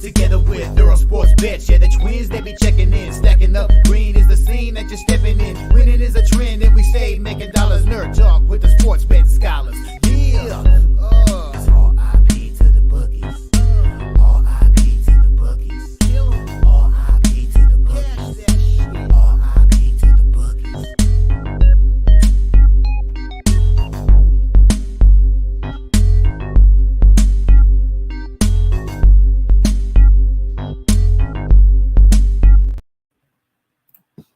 together with Earle Sports Bets. Yeah, the twins, they be checking in, stacking up. Green is the scene that you're stepping in. Winning is a trend, and we stay making dollars. Nerd talk with the sports bet scholars. Yeah, it's R.I.P. to the bookies. R.I.P. to the bookies. R.I.P. to the bookies. R.I.P. to the bookies.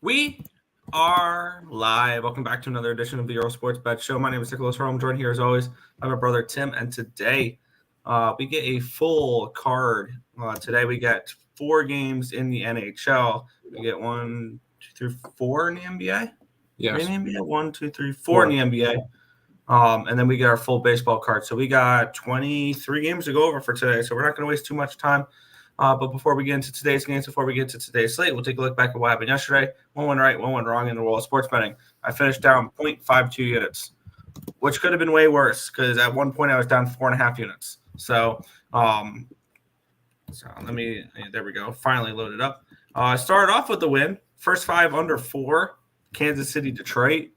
We are live. Welcome back to another edition of the Earle Sports Bet Show. My name is Nicholas Earle. I'm joined here as always by my brother Tim, and today we get a full card. Today we get 4 games in the NHL. We get 1, 2, 3, 4 in the NBA. Yes. In the NBA, 1, 2, 3, 4 in the NBA. And then we get our full baseball card. So we got 23 games to go over for today. So we're not going to waste too much time. But before we get into today's games, before we get to today's slate, we'll take a look back at what happened yesterday. 1 went right, 1 went wrong in the world of sports betting. I finished down 0.52 units, which could have been way worse because at one point I was down 4.5 units. So, there we go. Finally loaded up. I started off with the win. First 5 under 4, Kansas City, Detroit.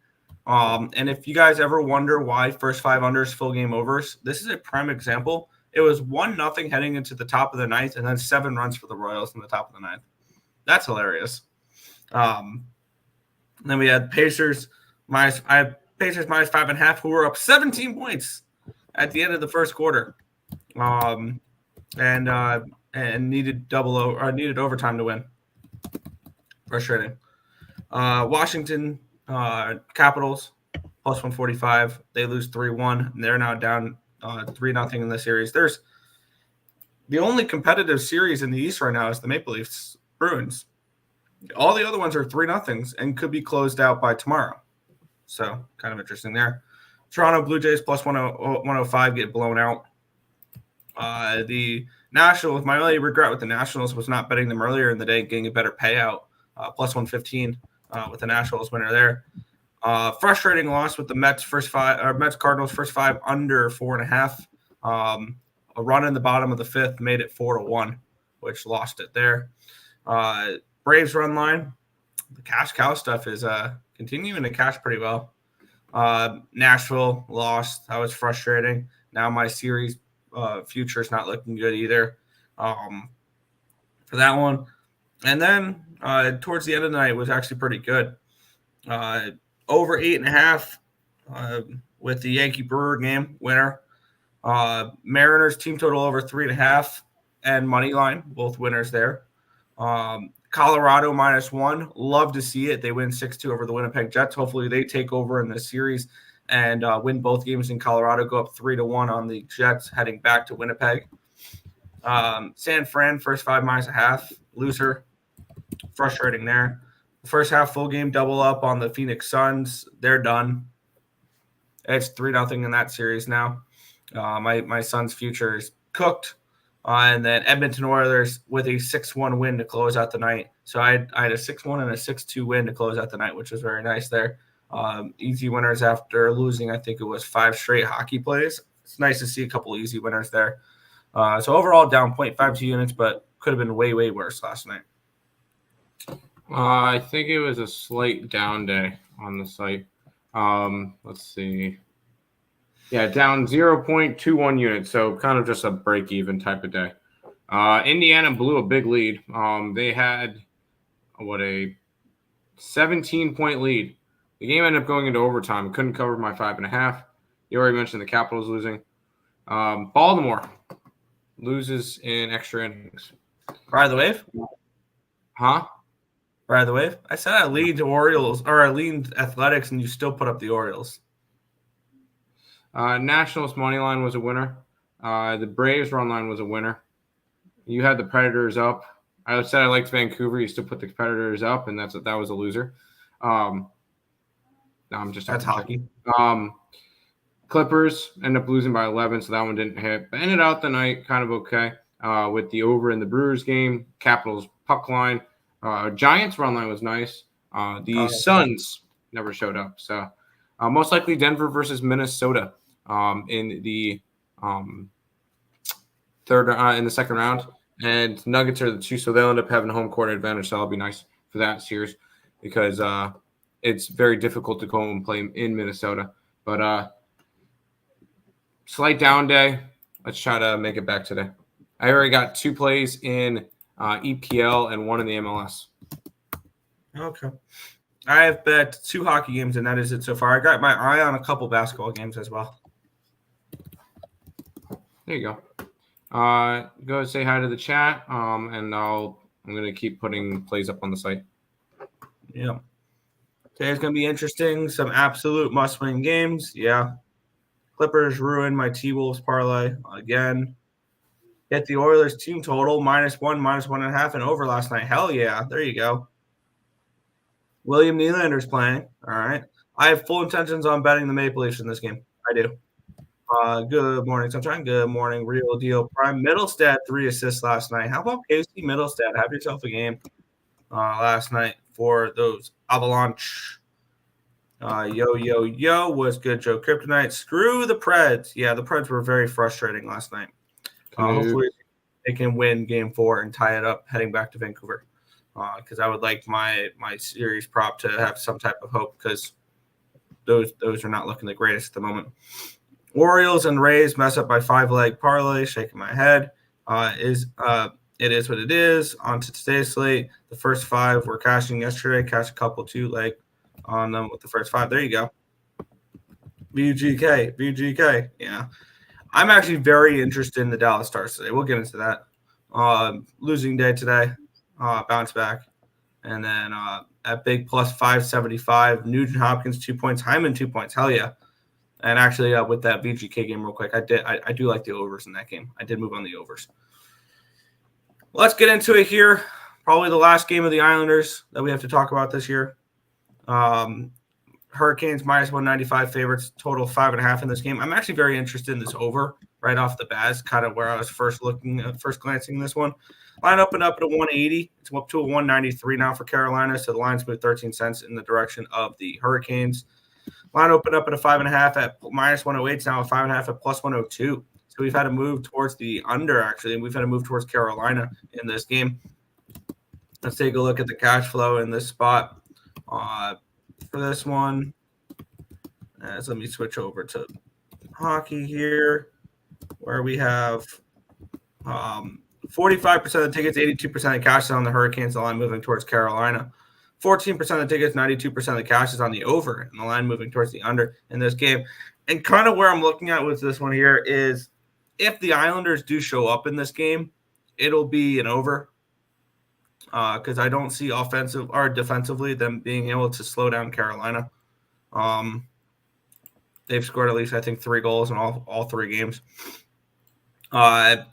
And if you guys ever wonder why first 5 unders full game overs, this is a prime example. It was 1-0 heading into the top of the 9th, and then 7 runs for the Royals in the top of the 9th. That's hilarious. Then we had Pacers minus 5.5, who were up 17 points at the end of the first quarter, and needed needed overtime to win. Frustrating. Washington Capitals plus 145. They lose 3-1. And they're now down 3-0 in the series. There's the only competitive series in the East right now is the Maple Leafs Bruins. All the other ones are 3-0 and could be closed out by tomorrow. So kind of interesting there. Toronto Blue Jays plus 105 get blown out. The Nationals, my only regret with the Nationals was not betting them earlier in the day, getting a better payout. Plus 115 with the Nationals winner there. Frustrating loss with the Mets Cardinals first 5 under 4.5. A run in the bottom of the 5th made it 4-1, which lost it there. Braves run line. The cash cow stuff is continuing to cash pretty well. Nashville lost. That was frustrating. Now my series future is not looking good either for that one. And then towards the end of the night was actually pretty good. Over 8.5 with the Yankee Brewer game winner. Mariners team total over 3.5 and money line, both winners there. Colorado -1. Love to see it. They win 6-2 over the Winnipeg Jets. Hopefully they take over in this series and win both games in Colorado, go up 3-1 on the Jets heading back to Winnipeg. San Fran first 5 -0.5. Loser. Frustrating there. First half full game double up on the Phoenix Suns. They're done. It's 3-0 in that series now. My Suns' future is cooked. And then Edmonton Oilers with a 6-1 win to close out the night. So I had a 6-1 and a 6-2 win to close out the night, which was very nice there. Easy winners after losing, I think it was 5 straight hockey plays. It's nice to see a couple easy winners there. So overall down 0.52 units, but could have been way, way worse last night. I think it was a slight down day on the site. Let's see. Yeah, down 0.21 units, so kind of just a break-even type of day. Indiana blew a big lead. They had, a 17-point lead. The game ended up going into overtime. Couldn't cover my 5.5. You already mentioned the Capitals losing. Baltimore loses in extra innings. Ride the wave? Huh? Ride the wave? I said I leaned to Orioles, or I leaned Athletics, and you still put up the Orioles. Nationals money line was a winner. The Braves run line was a winner. You had the Predators up. I said I liked Vancouver. You still put the Predators up, and that was a loser. No, I'm just that's hockey. Clippers end up losing by 11, so that one didn't hit. But ended out the night kind of okay with the over in the Brewers game. Capitals puck line. Giants run line was nice. The Suns never showed up. So most likely Denver versus Minnesota in the in the second round. And Nuggets are the 2, so they'll end up having home court advantage. So that'll be nice for that series because it's very difficult to go and play in Minnesota. But slight down day. Let's try to make it back today. I already got 2 plays in EPL and 1 in the MLS. Okay. I have bet 2 hockey games, and that is it so far. I got my eye on a couple basketball games as well. There you go. Go say hi to the chat, and I'm going to keep putting plays up on the site. Yeah. Today's going to be interesting. Some absolute must-win games. Yeah. Clippers ruined my T-Wolves parlay again. Hit the Oilers team total, -1, -1.5, and over last night. Hell yeah. There you go. William Nylander's playing. All right. I have full intentions on betting the Maple Leafs in this game. I do. Good morning, Sunshine. Good morning, Real Deal Prime. Middlestad, 3 assists last night. How about Casey Middlestad? Have yourself a game last night for those Avalanche. Yo. What's good, Joe Kryptonite? Screw the Preds. Yeah, the Preds were very frustrating last night. Hopefully they can win game 4 and tie it up heading back to Vancouver. Because I would like my series prop to have some type of hope because those are not looking the greatest at the moment. Orioles and Rays mess up my 5-leg parlay. Shaking my head. It is what it is. On to today's slate. The first 5 were cashing yesterday. Cashed a couple 2-leg on them with the first 5. There you go. VGK. Yeah. I'm actually very interested in the Dallas Stars today. We'll get into that. Losing day today. Bounce back. And then at big plus 575, Nugent Hopkins 2 points, Hyman 2 points. Hell yeah. And actually with that VGK game real quick, I do like the overs in that game. I did move on the overs. Let's get into it here. Probably the last game of the Islanders that we have to talk about this year. Hurricanes -195 favorites, total 5.5 in this game. I'm actually very interested in this over right off the bat. It's kind of where I was first glancing this one. Line opened up at a 180. It's up to a 193 now for Carolina. So the line's moved 13 cents in the direction of the Hurricanes. Line opened up at a 5.5 at -108. It's now a 5.5 at +102. So we've had to move towards the under, actually, and we've had to move towards Carolina in this game. Let's take a look at the cash flow in this spot for this one. So let me switch over to hockey here, where we have 45% of the tickets, 82% of cash is on the Hurricanes, the line moving towards Carolina. 14% of the tickets, 92% of the cash is on the over, and the line moving towards the under in this game. And kind of where I'm looking at with this one here is if the Islanders do show up in this game, it'll be an over because I don't see offensive or defensively them being able to slow down Carolina. They've scored at least, I think, 3 goals in all 3 games. I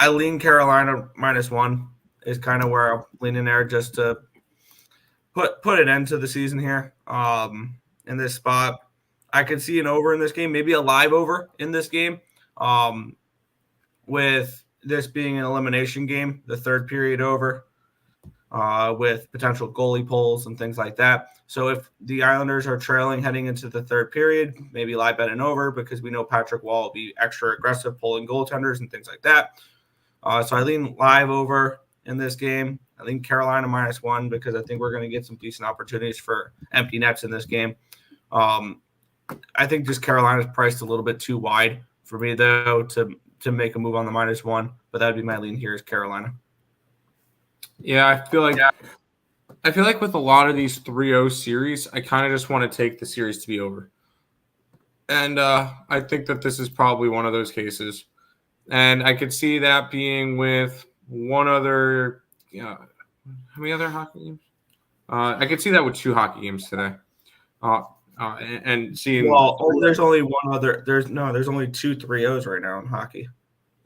lean Carolina -1 is kind of where I'm leaning there just to put an end to the season here in this spot. I could see an over in this game, maybe a live over in this game with this being an elimination game, the third period over with potential goalie polls and things like that. So if the Islanders are trailing heading into the third period, maybe live bet an over because we know Patrick Wall will be extra aggressive pulling goaltenders and things like that. So I lean live over in this game. I think Carolina -1 because I think we're going to get some decent opportunities for empty nets in this game. I think just Carolina's priced a little bit too wide for me, though, to make a move on the -1. But that would be my lean here is Carolina. Yeah, I feel like with a lot of these 3-0 series, I kind of just want to take the series to be over. And I think that this is probably one of those cases. And I could see that being with one other how many other hockey games? I could see that with 2 hockey games today. And seeing there's only one other. There's only 2 3-0s right now in hockey.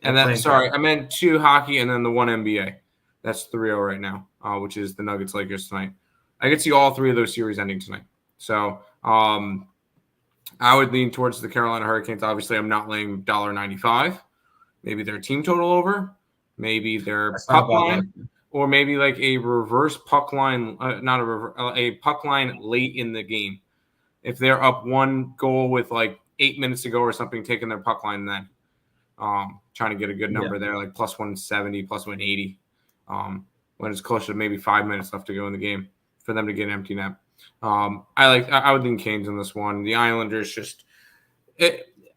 And then I meant 2 hockey and then the 1 NBA. That's 3-0 right now, which is the Nuggets Lakers tonight. I could see all 3 of those series ending tonight. So I would lean towards the Carolina Hurricanes. Obviously, I'm not laying $1.95. Maybe their team total over. Maybe their puck line. Or maybe like a reverse puck line, a puck line late in the game. If they're up 1 goal with like 8 minutes to go or something, taking their puck line then. trying to get a good number there, like plus 170, plus 180, when it's closer to maybe 5 minutes left to go in the game for them to get an empty net. I would think Canes in this one. The Islanders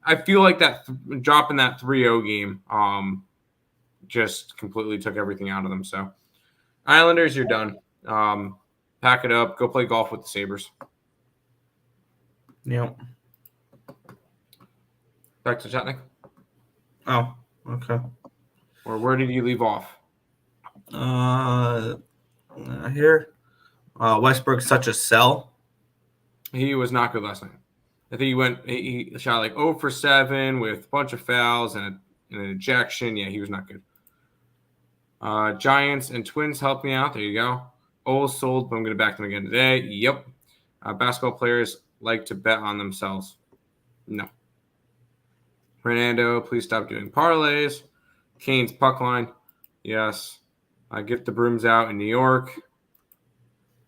I feel like that dropping that 3-0 game just completely took everything out of them. So Islanders, you're done. Pack it up. Go play golf with the Sabres. Yep. Back to Chatnik. Oh, okay. Or where did you leave off? Here. Westbrook's such a sell. He was not good last night. I think he shot like 0 for 7 with a bunch of fouls and an ejection. Yeah, he was not good. Giants and Twins helped me out. There you go. O's sold, but I'm going to back them again today. Yep. Basketball players like to bet on themselves. No. Fernando, please stop doing parlays. Canes puck line. Yes. Get the brooms out in New York.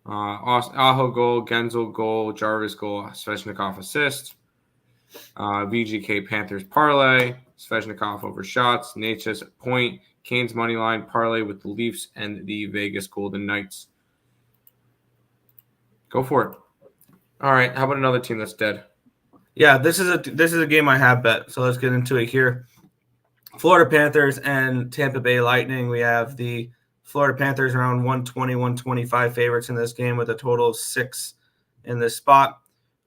Aho goal, Genzel goal, Jarvis goal, Svechnikov assist. VGK Panthers parlay, Svechnikov over shots, Natchez point, Canes money line parlay with the Leafs and the Vegas Golden Knights. Go for it. All right, how about another team that's dead? Yeah, this is a game I have bet, so let's get into it here. Florida Panthers and Tampa Bay Lightning. We have the Florida Panthers around 120, 125 favorites in this game with a total of 6 in this spot.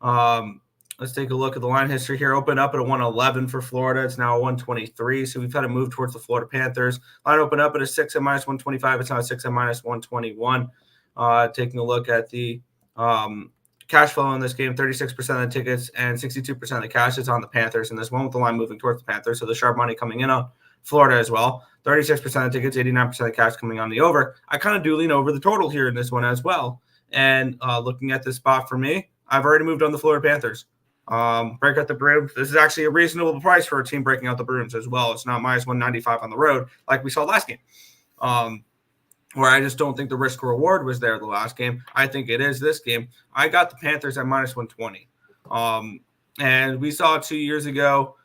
Let's take a look at the line history here. Open up at a 111 for Florida. It's now a 123. So we've had a move towards the Florida Panthers. Line opened up at a 6 at minus 125. It's now a 6 at minus 121. Taking a look at the cash flow in this game, 36% of the tickets and 62% of the cash is on the Panthers in this one, with the line moving towards the Panthers. So the sharp money coming in on Florida as well. 36% of the tickets, 89% of the cash coming on the over. I kind of do lean over the total here in this one as well. And looking at this spot for me, I've already moved on the Florida Panthers. Break out the Bruins. This is actually a reasonable price for a team breaking out the Bruins as well. It's not minus 195 on the road like we saw last game, where I just don't think the risk reward was there the last game. I think it is this game. I got the Panthers at minus 120. And we saw 2 years ago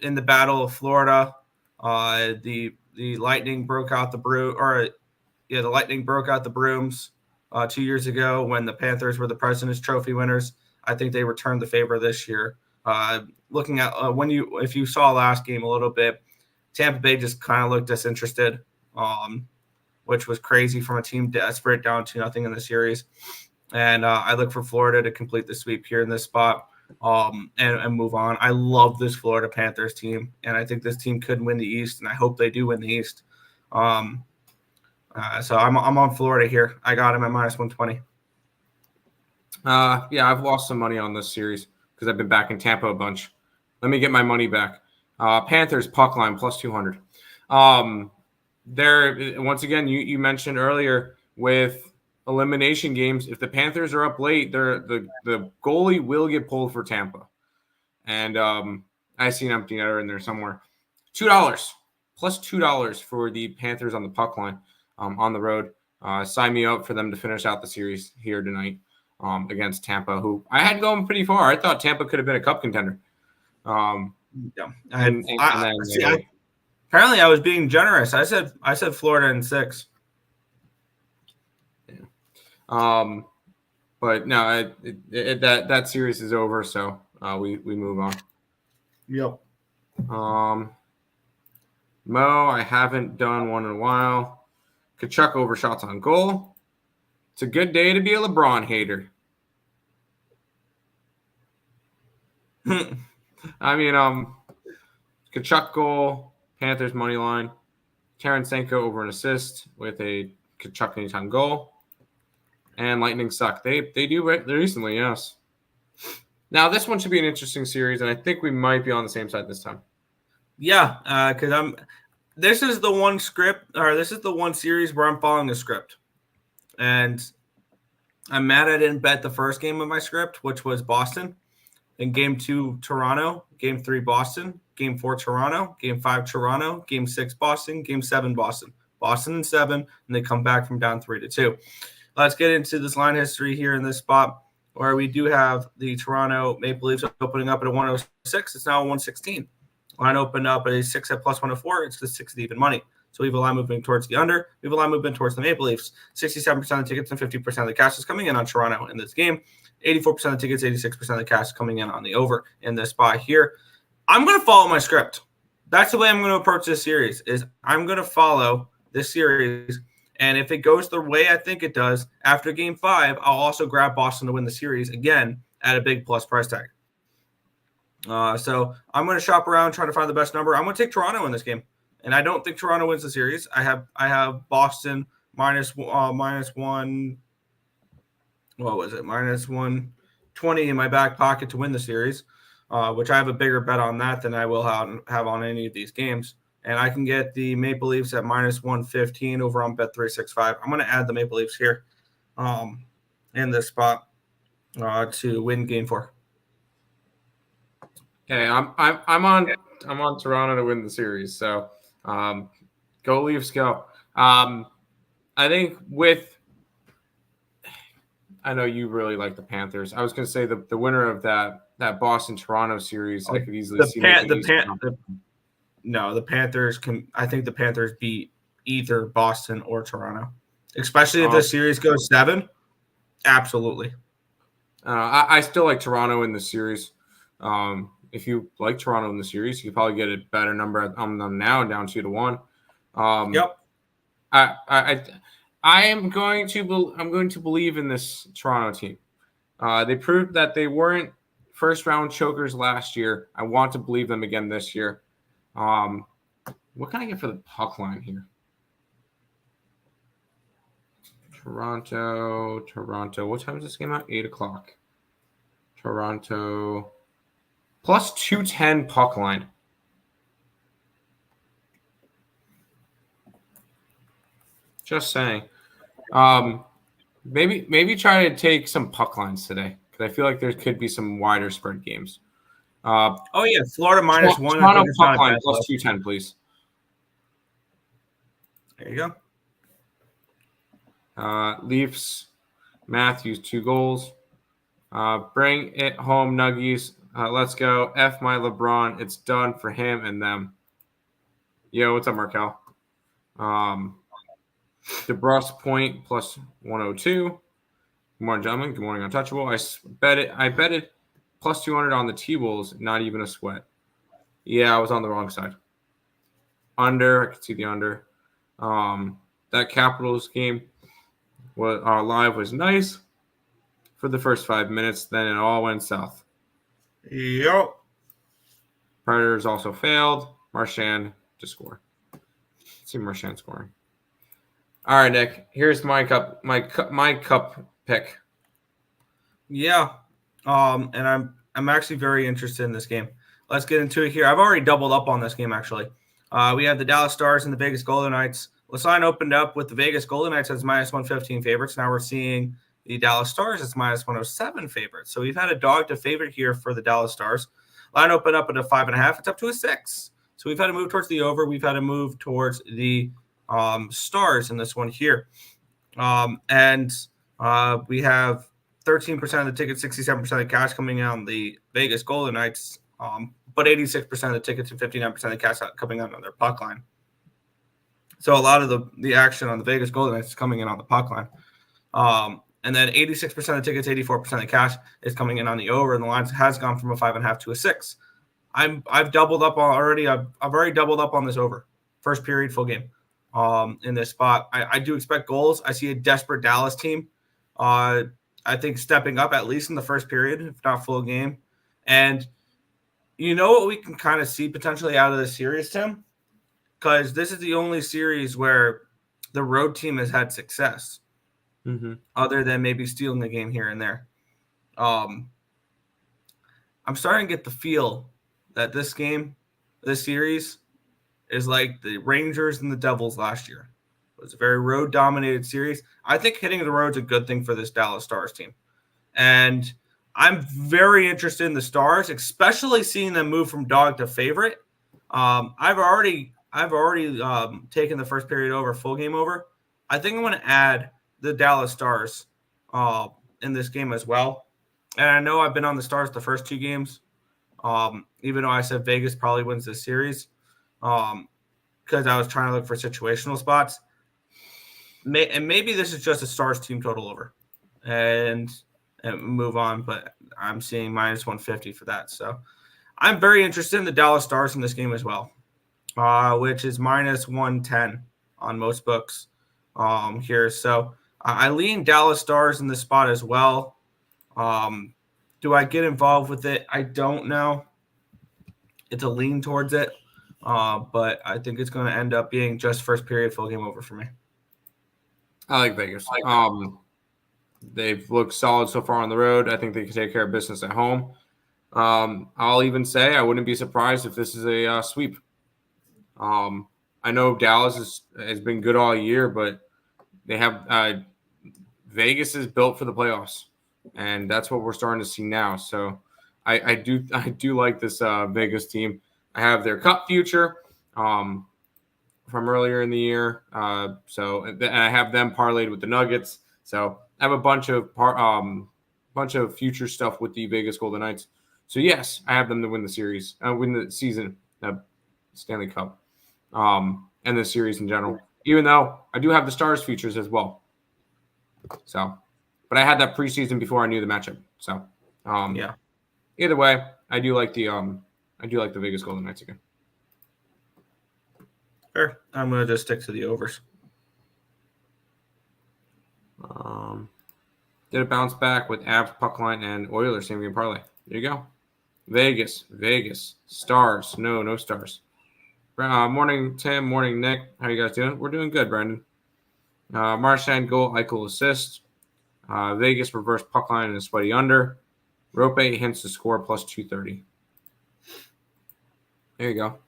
in the Battle of Florida, the Lightning broke out the the Lightning broke out the Brooms 2 years ago when the Panthers were the President's Trophy winners. I think they returned the favor this year. Looking at if you saw last game a little bit, Tampa Bay just kind of looked disinterested, which was crazy from a team desperate down 2-0 in the series. And I look for Florida to complete the sweep here in this spot and move on. I love this Florida Panthers team, and I think this team could win the East, and I hope they do win the East. So I'm on Florida here. I got him at minus 120. Yeah, I've lost some money on this series because I've been back in Tampa a bunch. Let me get my money back. Panthers puck line plus 200. There, once again, you mentioned earlier with elimination games, if the Panthers are up late, the goalie will get pulled for Tampa. And I see an empty netter in there somewhere. $2 plus $2 for the Panthers on the puck line on the road. Sign me up for them to finish out the series here tonight against Tampa, who I had going pretty far. I thought Tampa could have been a cup contender. Apparently I was being generous. I said Florida in 6. Yeah. But no, that series is over, so we move on. Yep. Mo, I haven't done one in a while. Kachuk over shots on goal. It's a good day to be a LeBron hater. I mean, Kachuk goal, Panthers money line. Tarasenko over an assist with a Kachuk anytime goal. And Lightning suck. They do recently, yes. Now, this one should be an interesting series, and I think we might be on the same side this time. Yeah, because this is the one series where I'm following the script. And I'm mad I didn't bet the first game of my script, which was Boston. In Game 2, Toronto. Game 3, Boston. Game 4, Toronto. Game 5, Toronto. Game 6, Boston. Game 7, Boston. Boston in 7, and they come back from down 3-2. Let's get into this line history here in this spot where we do have the Toronto Maple Leafs opening up at a 106. It's now a 116. Line opened up at a 6 at plus 104. It's the 6 even money. So we have a line moving towards the under. We have a line movement towards the Maple Leafs. 67% of the tickets and 50% of the cash is coming in on Toronto in this game. 84% of the tickets, 86% of the cash is coming in on the over in this spot here. I'm going to follow my script. That's the way I'm going to approach this series. Is I'm going to follow this series, and if it goes the way I think it does after Game 5, I'll also grab Boston to win the series again at a big plus price tag. So I'm going to shop around, try to find the best number. I'm going to take Toronto in this game, and I don't think Toronto wins the series. I have Boston minus one. What was it? Minus 120 in my back pocket to win the series. Which I have a bigger bet on that than I will have on any of these games. And I can get the Maple Leafs at minus 115 over on Bet365. I'm going to add the Maple Leafs here in this spot to win Game 4. Okay, I'm on Toronto to win the series. So go Leafs, go. I think I know you really like the Panthers. I was going to say the winner of that Boston-Toronto series, I could easily see the Panthers can. I think the Panthers beat either Boston or Toronto, especially if the series goes 7. Absolutely. I still like Toronto in the series. If you like Toronto in the series, you could probably get a better number on them now, down 2-1. Yep. I'm going to believe in this Toronto team. They proved that they weren't first round chokers last year. I want to believe them again this year. What can I get for the puck line here? Toronto. What time is this game out? 8:00. Toronto plus 210 puck line. Just saying. Maybe try to take some puck lines today, because I feel like there could be some wider spread games. Florida minus 1. Toronto puck line plus 210, please. There you go. Leafs, Matthews 2 goals. Bring it home, Nuggies. Let's go. F my LeBron. It's done for him and them. Yo, what's up, Markel? DeBrusque point plus 102. Good morning, gentlemen. Good morning, Untouchable. I betted plus 200 on the T-Wolves. Not even a sweat. Yeah, I was on the wrong side. Under. I could see the under. That Capitals game live was nice for the first 5 minutes. Then it all went south. Yep. Predators also failed. Marchand to score. Let's see Marchand scoring. All right, Nick. Here's my cup pick. Yeah. And I'm actually very interested in this game. Let's get into it here. I've already doubled up on this game, actually. We have the Dallas Stars and the Vegas Golden Knights. The line opened up with the Vegas Golden Knights as minus 115 favorites. Now we're seeing the Dallas Stars as minus 107 favorites. So we've had a dog to favorite here for the Dallas Stars. Line opened up at a 5.5. It's up to a 6. So we've had to move towards the over. We've had to move towards the Stars in this one here. We have 13% of the tickets, 67% of the cash coming out on the Vegas Golden Knights, but 86% of the tickets and 59% of the cash coming out on their puck line. So a lot of the action on the Vegas Golden Knights is coming in on the puck line. And then 86% of the tickets, 84% of the cash is coming in on the over, and the line has gone from a 5.5 to a 6. I've doubled up already. I've already doubled up on this over. First period, full game. In this spot, I do expect goals. I see a desperate Dallas team. I think stepping up at least in the first period, if not full game. And you know what we can kind of see potentially out of this series, Tim? Because this is the only series where the road team has had success, other than maybe stealing a game here and there. I'm starting to get the feel that this series, is like the Rangers and the Devils last year. It was a very road-dominated series. I think hitting the road's a good thing for this Dallas Stars team. And I'm very interested in the Stars, especially seeing them move from dog to favorite. I've already taken the first period over, full game over. I think I'm going to add the Dallas Stars in this game as well. And I know I've been on the Stars the first 2 games. Even though I said Vegas probably wins this series, because I was trying to look for situational spots. And maybe this is just a Stars team total over, and move on. But I'm seeing minus 150 for that. So I'm very interested in the Dallas Stars in this game as well, which is minus 110 on most books here. So I lean Dallas Stars in this spot as well. Do I get involved with it? I don't know. It's a lean towards it, but I think it's going to end up being just first period full game over for me. I like Vegas. They've looked solid so far on the road. I think they can take care of business at home. I'll even say I wouldn't be surprised if this is a sweep. I know Dallas has been good all year, but they have Vegas is built for the playoffs, and that's what we're starting to see now. So I do like this Vegas team. I have their Cup future from earlier in the year. And I have them parlayed with the Nuggets. So I have a bunch of future stuff with the Vegas Golden Knights. So yes, I have them to win the series, win the season, Stanley Cup, and the series in general. Even though I do have the Stars futures as well. So, but I had that preseason before I knew the matchup. So, yeah. Either way, I do like the Vegas Golden Knights again. Sure. I'm going to just stick to the overs. Did a bounce back with Avs, Puckline, and Oilers same game parlay. There you go. Vegas, Stars. No Stars. Morning, Tim. Morning, Nick. How you guys doing? We're doing good, Brandon. Marchand goal, Eichel assist. Vegas reverse Puckline and a sweaty under. Rope hints to score plus 230. There you go.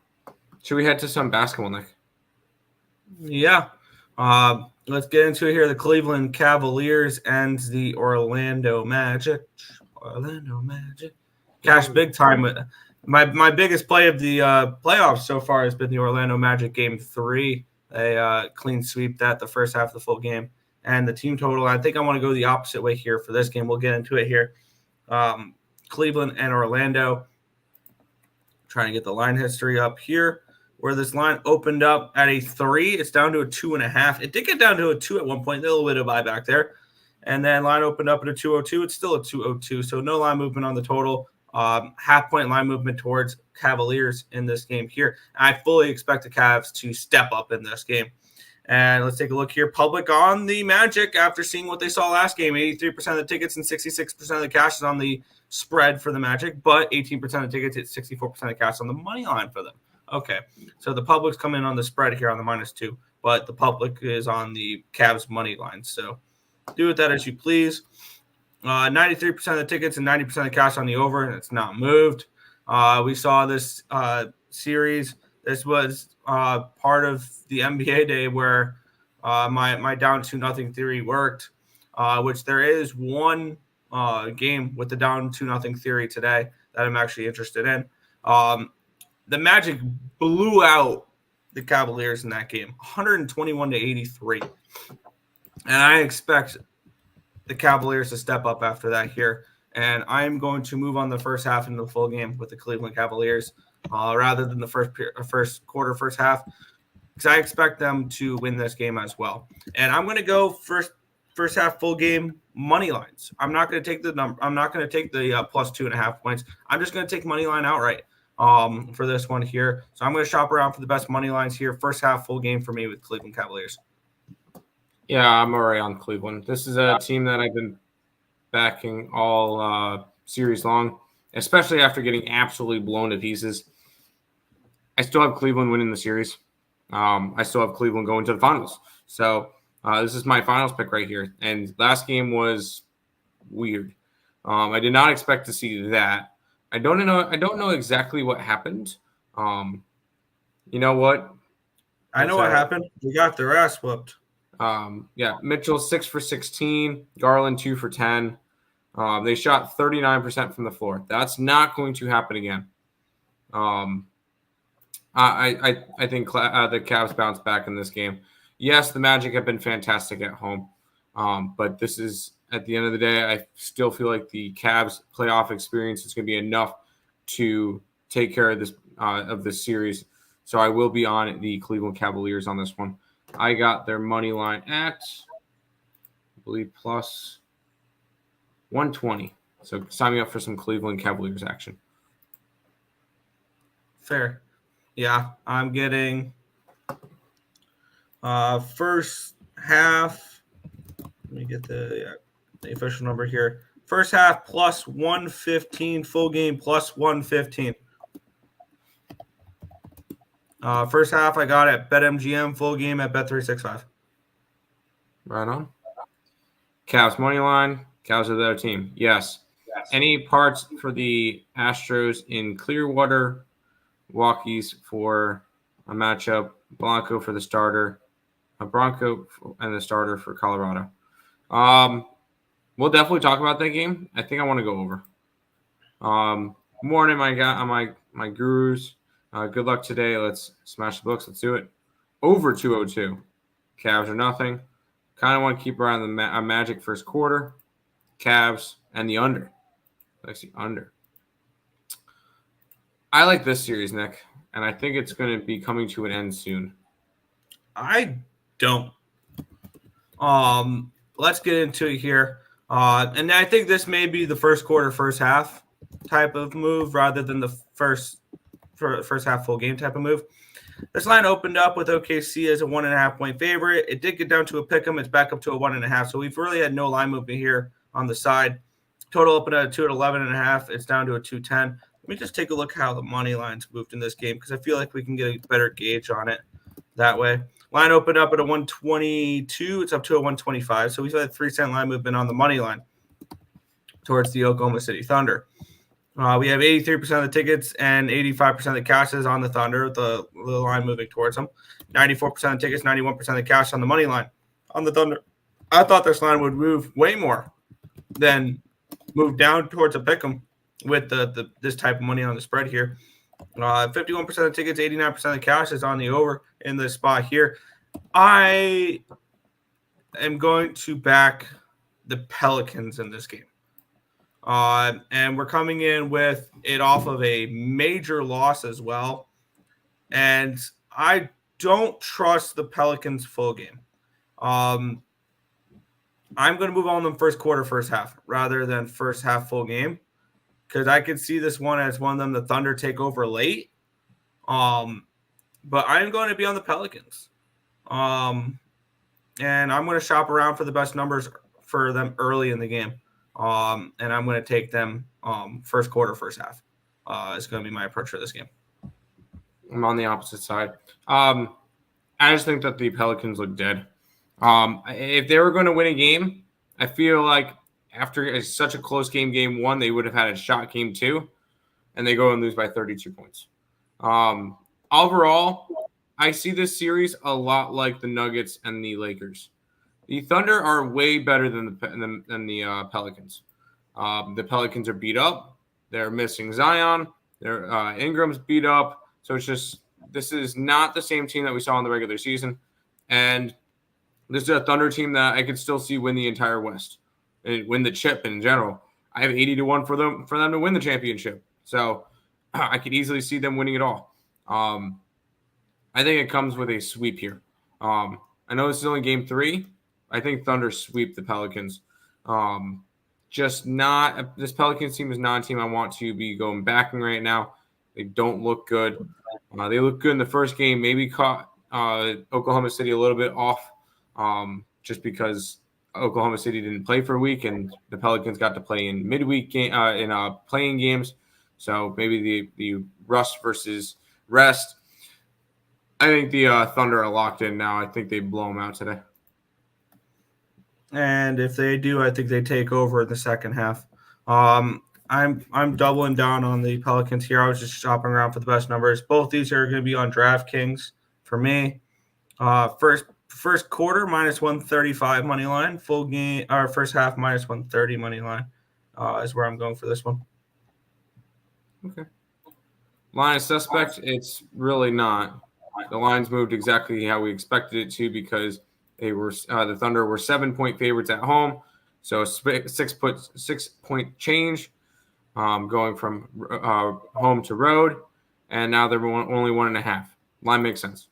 Should we head to some basketball, Nick? Yeah. Let's get into it here. The Cleveland Cavaliers and the Orlando Magic. Cash big time. My biggest play of the playoffs so far has been the Orlando Magic Game 3. They clean sweep that the first half of the full game. And the team total, I think I want to go the opposite way here for this game. We'll get into it here. Cleveland and Orlando. Trying to get the line history up here, where this line opened up at a 3. It's down to a 2.5. It did get down to a 2 at one point. A little bit of buyback there. And then line opened up at a 202. It's still a 202. So no line movement on the total. Half-point line movement towards Cavaliers in this game here. I fully expect the Cavs to step up in this game. And let's take a look here. Public on the Magic after seeing what they saw last game. 83% of the tickets and 66% of the cash is on the spread for the Magic, but 18% of the tickets, it's 64% of the cash on the money line for them. Okay, so the public's come in on the spread here on the -2, but the public is on the Cavs money line. So do with that as you please. 93% of the tickets and 90% of the cash on the over, and it's not moved. We saw this series. This was part of the NBA day where my down 2-0 theory worked, which there is one game with the down 2-0 theory today that I'm actually interested in. The Magic blew out the Cavaliers in that game, 121-83. And I expect the Cavaliers to step up after that here. And I'm going to move on the first half into the full game with the Cleveland Cavaliers rather than the first quarter, first half, because I expect them to win this game as well. And I'm going to go first half full game money lines. I'm not going to take the number. I'm not going to take the plus 2.5 points. I'm just going to take money line outright for this one here. So I'm going to shop around for the best money lines here. First half full game for me with Cleveland Cavaliers. Yeah, I'm already on Cleveland. This is a team that I've been backing all series long, especially after getting absolutely blown to pieces. I still have Cleveland winning the series. I still have Cleveland going to the finals. So this is my finals pick right here. And last game was weird. I did not expect to see that. I don't know exactly what happened. You know what? I know what happened. We got their ass whooped. Mitchell 6 for 16, Garland 2 for 10. They shot 39% from the floor. That's not going to happen again. I think the Cavs bounce back in this game. Yes, the Magic have been fantastic at home, but this is, at the end of the day, I still feel like the Cavs playoff experience is going to be enough to take care of this series. So I will be on the Cleveland Cavaliers on this one. I got their money line at, I believe, plus 120. So sign me up for some Cleveland Cavaliers action. Fair. Yeah, I'm getting first half. Let me get the official number here. First half plus 115, full game plus 115. First half I got at BetMGM, full game at Bet365. Right on. Cavs money line. Cavs are their team. Yes. Any parts for the Astros in Clearwater? Rockies for a matchup. Blanco for the starter. Bronco and the starter for Colorado. We'll definitely talk about that game. I think I want to go over. Morning, my gurus. Good luck today. Let's smash the books. Let's do it. Over 202. Cavs are nothing. Kind of want to keep around the Magic first quarter. Cavs and the under. Let's see, under. I like this series, Nick, and I think it's going to be coming to an end soon. I don't. Let's get into it here. And I think this may be the first quarter, first half type of move rather than the first half full game type of move. This line opened up with OKC as a 1.5 point favorite. It did get down to a pick 'em. It's back up to a 1.5. So we've really had no line movement here on the side. Total opened at 2 at 11.5. It's down to a 210. Let me just take a look how the money lines moved in this game because I feel like we can get a better gauge on it that way. Line opened up at a 122. It's up to a 125. So we've had 3-cent line movement on the money line towards the Oklahoma City Thunder. We have 83% of the tickets and 85% of the cash is on the Thunder, with the line moving towards them. 94% of the tickets, 91% of the cash on the money line on the Thunder. I thought this line would move way more than move down towards a pick 'em with this type of money on the spread here. 51% of the tickets, 89% of the cash is on the over in this spot here. I am going to back the Pelicans in this game. And we're coming in with it off of a major loss as well. And I don't trust the Pelicans full game. I'm going to move on them first quarter, first half, rather than first half full game. Because I could see this one as one of them, the Thunder take over late. But I'm going to be on the Pelicans. And I'm going to shop around for the best numbers for them early in the game. And I'm going to take them first quarter, first half. It's going to be my approach for this game. I'm on the opposite side. I just think that the Pelicans look dead. If they were going to win a game, I feel like after such a close game one, they would have had a shot game two, and they go and lose by 32 points. Overall, I see this series a lot like the Nuggets and the Lakers. The Thunder are way better than the Pelicans. The Pelicans are beat up. They're missing Zion. Their Ingram's beat up. So this is not the same team that we saw in the regular season. And this is a Thunder team that I could still see win the entire West and win the chip in general. I have 80-1 for them to win the championship. So I could easily see them winning it all. I think it comes with a sweep here. I know this is only game 3. I think Thunder sweep the Pelicans. This Pelicans team is not a team I want to be going backing right now. They don't look good. They look good in the first game. Maybe caught Oklahoma City a little bit off just because Oklahoma City didn't play for a week and the Pelicans got to play in midweek game in playing games. So maybe the rust versus rest. I think the Thunder are locked in now. I think they blow them out today. And if they do, I think they take over in the second half. I'm doubling down on the Pelicans here. I was just shopping around for the best numbers. Both these are going to be on DraftKings for me. First quarter minus 135 money line. Full game or first half minus 130 money line is where I'm going for this one. Okay. Line is suspect. It's really not. The lines moved exactly how we expected it to because they were the Thunder were 7-point favorites at home, so 6 point change. going from home to road, and now they're only 1.5. Line makes sense.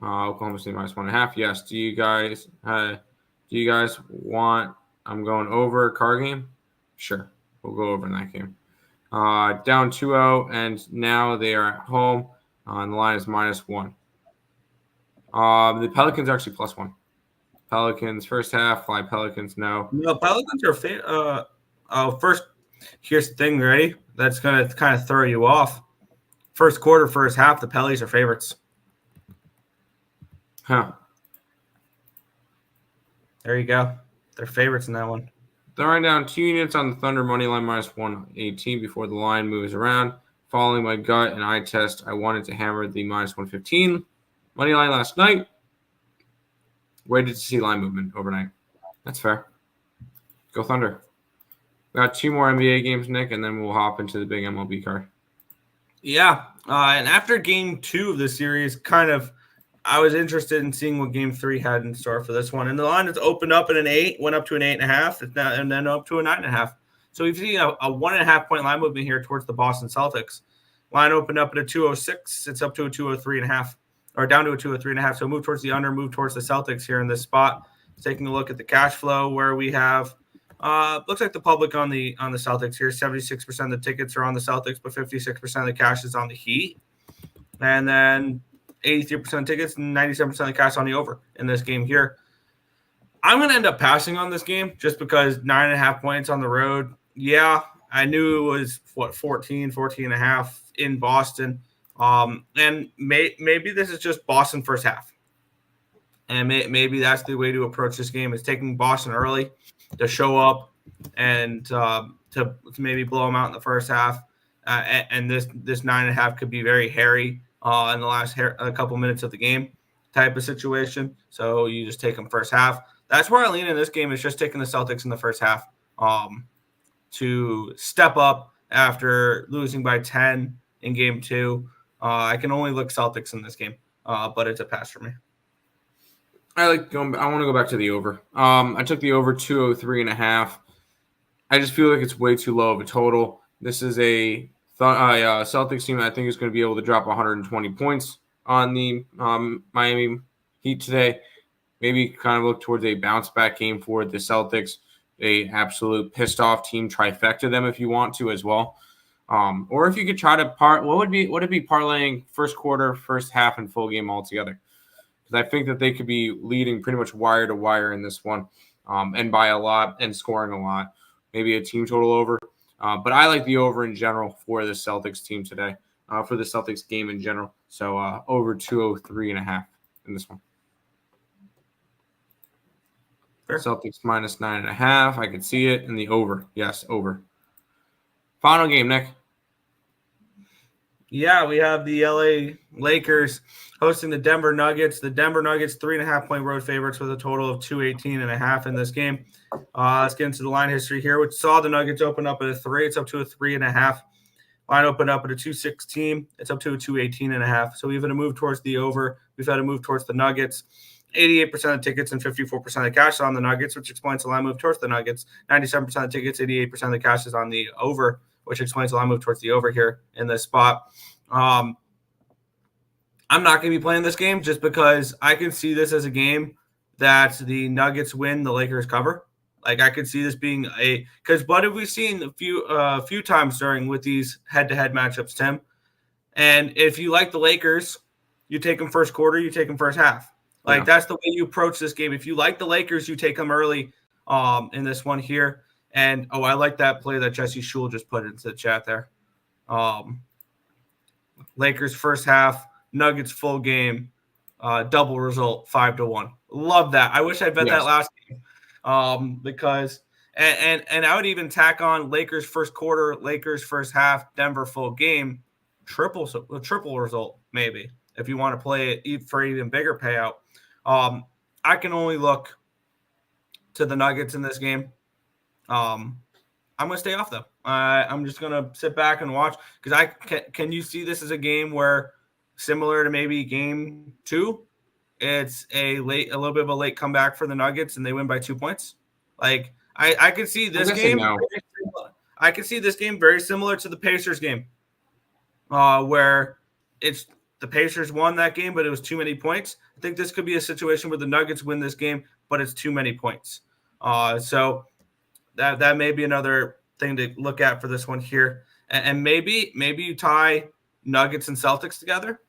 Oklahoma City -1.5. Yes. Do you guys want? I'm going over car game. Sure, we'll go over in that game. Down 2-0, and now they are at home. And the line is -1. The Pelicans are actually +1. Pelicans first half. Fly Pelicans. No. No, Pelicans are first. Here's the thing. Ready? That's gonna kind of throw you off. First quarter, first half. The Pellies are favorites. Huh. There you go. They're favorites in that one. Throwing down 2 units on the Thunder money line -118 before the line moves around. Following my gut and eye test, I wanted to hammer the -115 money line last night. Waited to see line movement overnight. That's fair. Go Thunder. We got 2 more NBA games, Nick, and then we'll hop into the big MLB card. Yeah, and after Game 2 of the series, I was interested in seeing what Game 3 had in store for this one. And the line has opened up at an 8, went up to an 8.5, and then up to a 9.5. So we've seen a 1.5-point line movement here towards the Boston Celtics. Line opened up at a 206. It's up to a 203.5, or down to a 203.5. So move towards the under, move towards the Celtics here in this spot. Taking a look at the cash flow, where we have looks like the public on the Celtics here. 76% of the tickets are on the Celtics, but 56% of the cash is on the Heat. And then 83% of tickets and 97% of the cash on the over in this game here. I'm going to end up passing on this game just because 9.5 points on the road. Yeah, I knew it was 14.5 in Boston. And maybe this is just Boston first half. And maybe that's the way to approach this game, is taking Boston early to show up and to maybe blow them out in the first half. And this 9.5 could be very hairy in the last a couple minutes of the game type of situation. So you just take them first half. That's where I lean in this game, is just taking the Celtics in the first half to step up after losing by 10 in Game 2. I can only look Celtics in this game, but it's a pass for me. I want to go back to the over. I took the over 203.5. I just feel like it's way too low of a total. This is a Celtics team I think is going to be able to drop 120 points on the Miami Heat today. Maybe kind of look towards a bounce back game for the Celtics, a absolute pissed off team, trifecta them if you want to as well. Or if you could try to would it be parlaying first quarter, first half, and full game all together? Because I think that they could be leading pretty much wire to wire in this one, and by a lot and scoring a lot. Maybe a team total over. But I like the over in general for the Celtics team today, for the Celtics game in general. So over 203.5 in this one. Fair. Celtics -9.5. I could see it in the over. Yes, over. Final game, Nick. Yeah, we have the LA Lakers hosting the Denver Nuggets. The Denver Nuggets 3.5-point road favorites with a total of 218.5 in this game. Let's get into the line history here, which saw the Nuggets open up at a 3. It's up to a 3.5. Line opened up at a 216. It's up to a 218.5. So we've had a move towards the over. We've had a move towards the Nuggets. 88% of tickets and 54% of cash on the Nuggets, which explains the line move towards the Nuggets. 97% of tickets, 88% of the cash is on the over, which explains the line move towards the over here in this spot. I'm not going to be playing this game just because I can see this as a game that the Nuggets win, the Lakers cover. Like, I could see this being because what have we seen a few times with these head-to-head matchups, Tim? And if you like the Lakers, you take them first quarter, you take them first half. Like, That's the way you approach this game. If you like the Lakers, you take them early in this one here. And, I like that play that Jesse Shule just put into the chat there. Lakers first half, Nuggets full game, double result, 5-1. Love that. I wish I bet that last game because and I would even tack on Lakers first quarter, Lakers first half, Denver full game, triple result maybe if you want to play it for an even bigger payout. I can only look to the Nuggets in this game. I'm going to stay off, though. I'm just going to sit back and watch because can you see this as a game where, similar to maybe Game 2, it's a little bit of a late comeback for the Nuggets and they win by 2 points? Like, I could see this game. I can see this game very similar to the Pacers game, where it's the Pacers won that game, but it was too many points. I think this could be a situation where the Nuggets win this game, but it's too many points. So that may be another thing to look at for this one here. And maybe you tie Nuggets and Celtics together.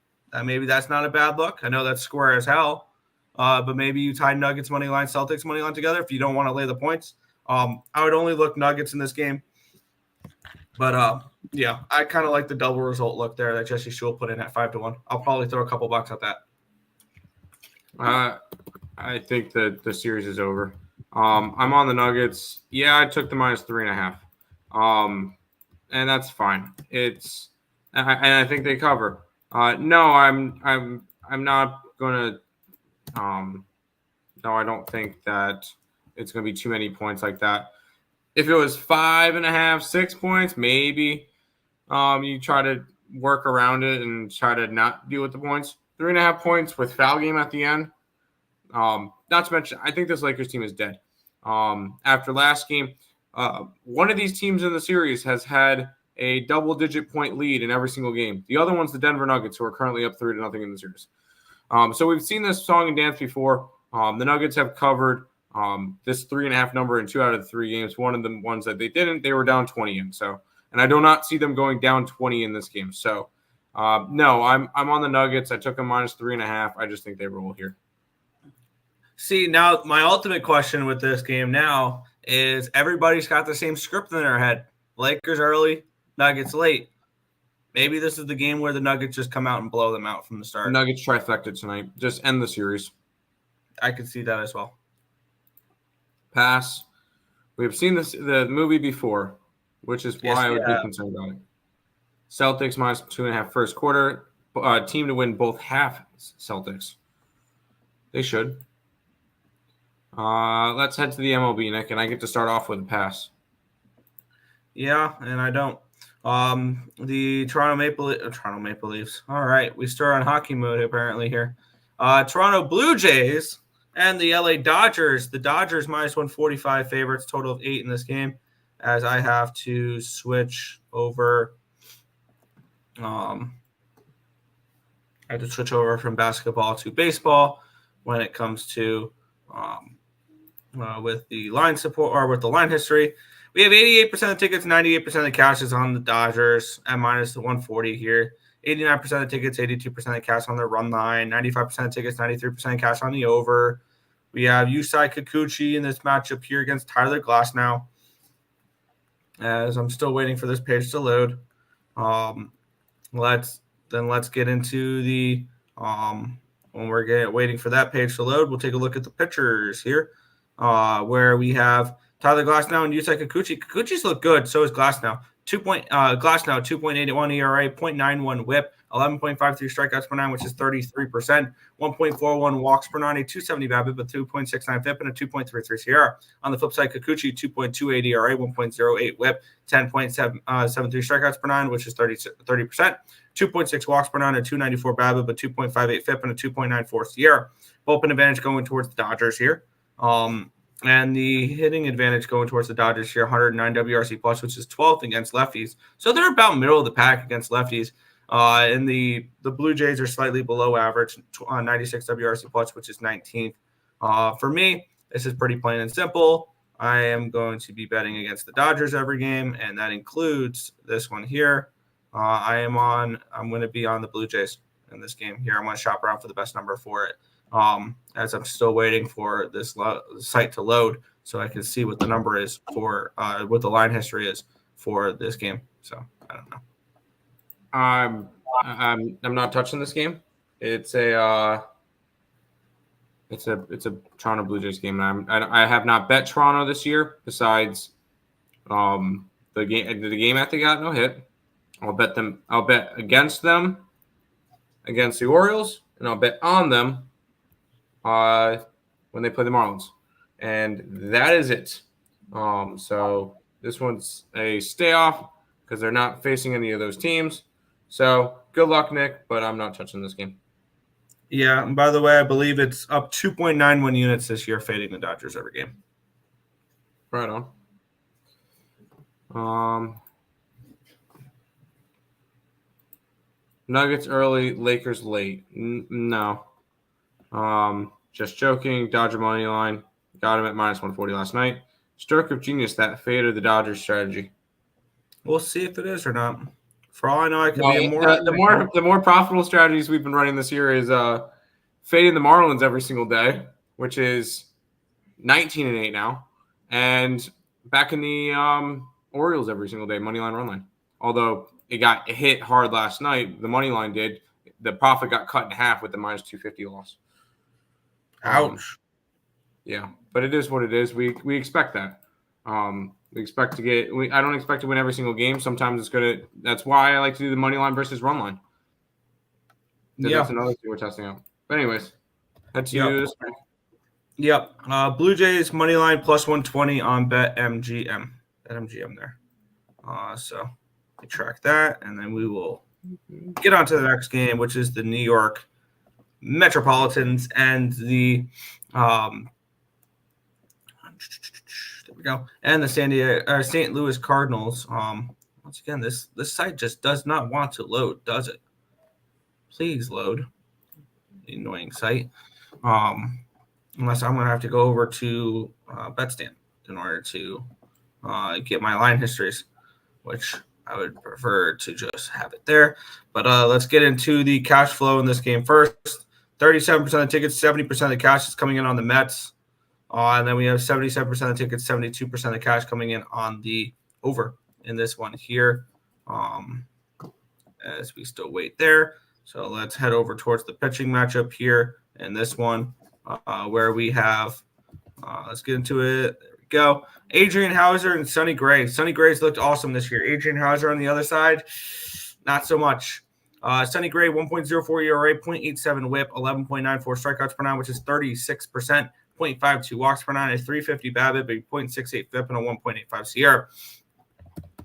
Maybe that's not a bad look. I know that's square as hell, but maybe you tie Nuggets money line, Celtics money line together if you don't want to lay the points. I would only look Nuggets in this game. But, yeah, I kind of like the double result look there that Jesse Shule put in at 5-1. I'll probably throw a couple bucks at that. I think that the series is over. I'm on the Nuggets. Yeah, I took the -3.5. And that's fine. And I think they cover. No, I'm not gonna. No, I don't think that it's gonna be too many points like that. If it was 5.5, 6 points, maybe you try to work around it and try to not deal with the points. 3.5 points with foul game at the end. Not to mention, I think this Lakers team is dead. After last game, one of these teams in the series has had a double-digit point lead in every single game. The other one's the Denver Nuggets, who are currently up 3-0 in the series. So we've seen this song and dance before. The Nuggets have covered this 3.5 number in 2 out of the 3 games. One of the ones that they didn't, they were down 20 in. And I do not see them going down 20 in this game. So, no, I'm on the Nuggets. I took them -3.5. I just think they roll here. See, now my ultimate question with this game now is everybody's got the same script in their head. Lakers early, Nuggets late. Maybe this is the game where the Nuggets just come out and blow them out from the start. Nuggets trifecta tonight. Just end the series. I could see that as well. Pass. We've seen the movie before, which is why I would be concerned about it. Celtics -2.5 first quarter. Team to win both half. Celtics. They should. Let's head to the MLB, Nick, and I get to start off with a pass. Yeah, and I don't. The Toronto Maple Leafs. All right, we start on hockey mode apparently here. Toronto Blue Jays and the LA Dodgers. The Dodgers -145 favorites, total of 8 in this game. As I have to switch over. I have to switch over from basketball to baseball when it comes to with the line support or with the line history. We have 88% of the tickets, 98% of the cash is on the Dodgers at -140 here. 89% of the tickets, 82% of the cash on the run line, 95% of tickets, 93% of cash on the over. We have Yusei Kikuchi in this matchup here against Tyler Glasnow. As I'm still waiting for this page to load. Let's get into the when we're waiting for that page to load, we'll take a look at the pitchers here, where we have Tyler Glasnow and Yusei Kikuchi. Kikuchi's look good, so is Glasnow. Glasnow, 2.81 ERA, 0.91 WHIP, 11.53 strikeouts per nine, which is 33%, 1.41 walks per nine, a 270 BABIP, a 2.69 FIP, and a 2.33 SIERA. On the flip side, Kikuchi, 2.28 ERA, 1.08 WHIP, 10.73 strikeouts per nine, which is 30%, 2.6 walks per nine, a 294 BABIP, a 2.58 FIP, and a 2.94 SIERA. Bullpen advantage going towards the Dodgers here. And the hitting advantage going towards the Dodgers here, 109 WRC plus, which is 12th against lefties. So they're about middle of the pack against lefties. And the Blue Jays are slightly below average, 96 WRC plus, which is 19th. For me, this is pretty plain and simple. I am going to be betting against the Dodgers every game, and that includes this one here. I'm going to be on the Blue Jays in this game here. I'm going to shop around for the best number for it. As I'm still waiting for this site to load so I can see what the number is for what the line history is for this game. So I don't know. I'm not touching this game. It's a Toronto Blue Jays game. I have not bet Toronto this year. Besides, the game I think got no hit. I'll bet them. I'll bet against them against the Orioles, and I'll bet on them when they play the Marlins. And that is it. So this one's a stay off because they're not facing any of those teams. So good luck, Nick, but I'm not touching this game. Yeah, and by the way, I believe it's up 2.91 units this year, fading the Dodgers every game. Right on. Nuggets early, Lakers late. No. Just joking. Dodger money line. Got him at -140 last night. Stroke of genius, that fade of the Dodgers strategy. We'll see if it is or not. For all I know, I could No, be more. the more profitable strategies we've been running this year is fading the Marlins every single day, which is 19-8 now, and back in the Orioles every single day, money line, run line. Although it got hit hard last night, the money line did. The profit got cut in half with the -250 loss. Ouch. Yeah, but it is what it is. We expect that. We expect to get. I don't expect to win every single game. Sometimes it's gonna. That's why I like to do the money line versus run line. Yeah, that's another thing we're testing out. But anyways, that's you. This week. Yep. Blue Jays money line +120 on BetMGM. BetMGM there. So we track that, and then we will get on to the next game, which is the New York Metropolitans and the there we go, and the St. Louis Cardinals. Once again, this site just does not want to load, does it? Please load. The annoying site. Unless I'm going to have to go over to BetStamp in order to get my line histories, which I would prefer to just have it there. But let's get into the cash flow in this game first. 37% of the tickets, 70% of the cash is coming in on the Mets. And then we have 77% of the tickets, 72% of the cash coming in on the over in this one here. As we still wait there. So let's head over towards the pitching matchup here in this one. Where we have, let's get into it. There we go. Adrian Hauser and Sonny Gray. Sonny Gray's looked awesome this year. Adrian Hauser on the other side, not so much. Sonny Gray, 1.04 ERA, 0.87 whip, 11.94 strikeouts per nine, which is 36%, 0.52 walks per nine, a 350 BABIP, a 0.68 FIP, and a 1.85 SIERA.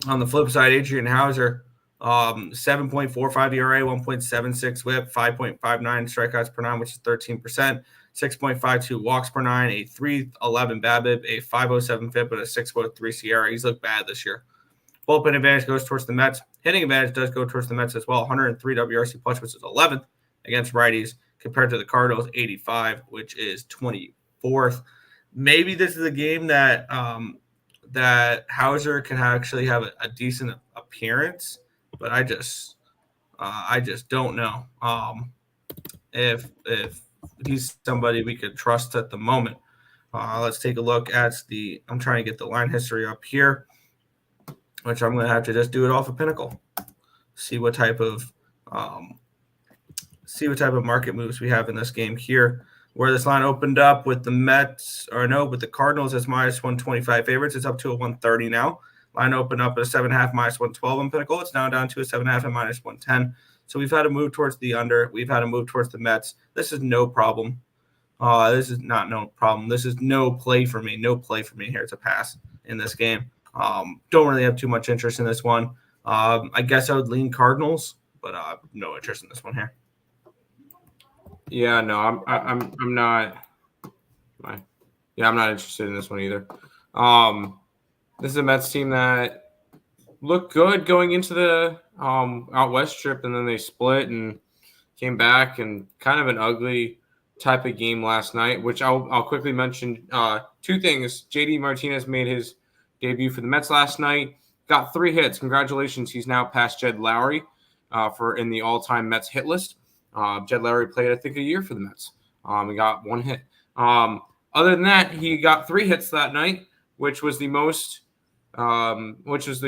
On the flip side, Adrian Hauser, 7.45 ERA, 1.76 whip, 5.59 strikeouts per nine, which is 13%. 6.52 walks per nine, a 311 BABIP, a 507 FIP, and a 603 SIERA. He's looked bad this year. Bullpen advantage goes towards the Mets. Hitting advantage does go towards the Mets as well. 103 WRC plus, which is 11th against righties, compared to the Cardinals 85, which is 24th. Maybe this is a game that that Hauser can actually have a decent appearance, but I just don't know if he's somebody we could trust at the moment. Let's take a look at I'm trying to get the line history up here, which I'm going to have to just do it off of Pinnacle. See what type of market moves we have in this game here. Where this line opened up with the with the Cardinals as -125 favorites. It's up to a 130 now. Line opened up at a 7.5 -112 on Pinnacle. It's now down to a 7.5 and -110. So we've had to move towards the under. We've had to move towards the Mets. This is no problem. This is not no problem. This is no play for me. No play for me here. It's a pass in this game. Don't really have too much interest in this one. I guess I would lean Cardinals, but no interest in this one here. Yeah, no, I'm not. Yeah, I'm not interested in this one either. This is a Mets team that looked good going into the out west trip, and then they split and came back, and kind of an ugly type of game last night. Which I'll quickly mention two things. JD Martinez made his debut for the Mets last night. Got 3 hits. Congratulations, he's now past Jed Lowry in the all-time Mets hit list. Jed Lowry played, I think, a year for the Mets. He got 1 hit. Other than that, he got 3 hits that night, which was the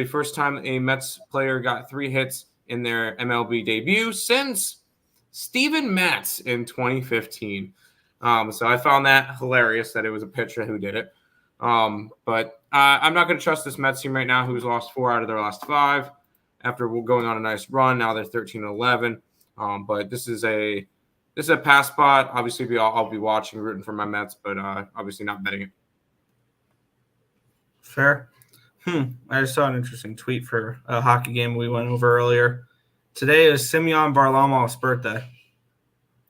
first time a Mets player got 3 hits in their MLB debut since Steven Matz in 2015. So I found that hilarious that it was a pitcher who did it. But I'm not going to trust this Mets team right now, who's lost 4 out of their last 5 after going on a nice run. Now they're 13-11. But this is a pass spot. Obviously, I'll be watching, rooting for my Mets, but obviously not betting it. Fair. I just saw an interesting tweet for a hockey game we went over earlier. Today is Semyon Varlamov's birthday.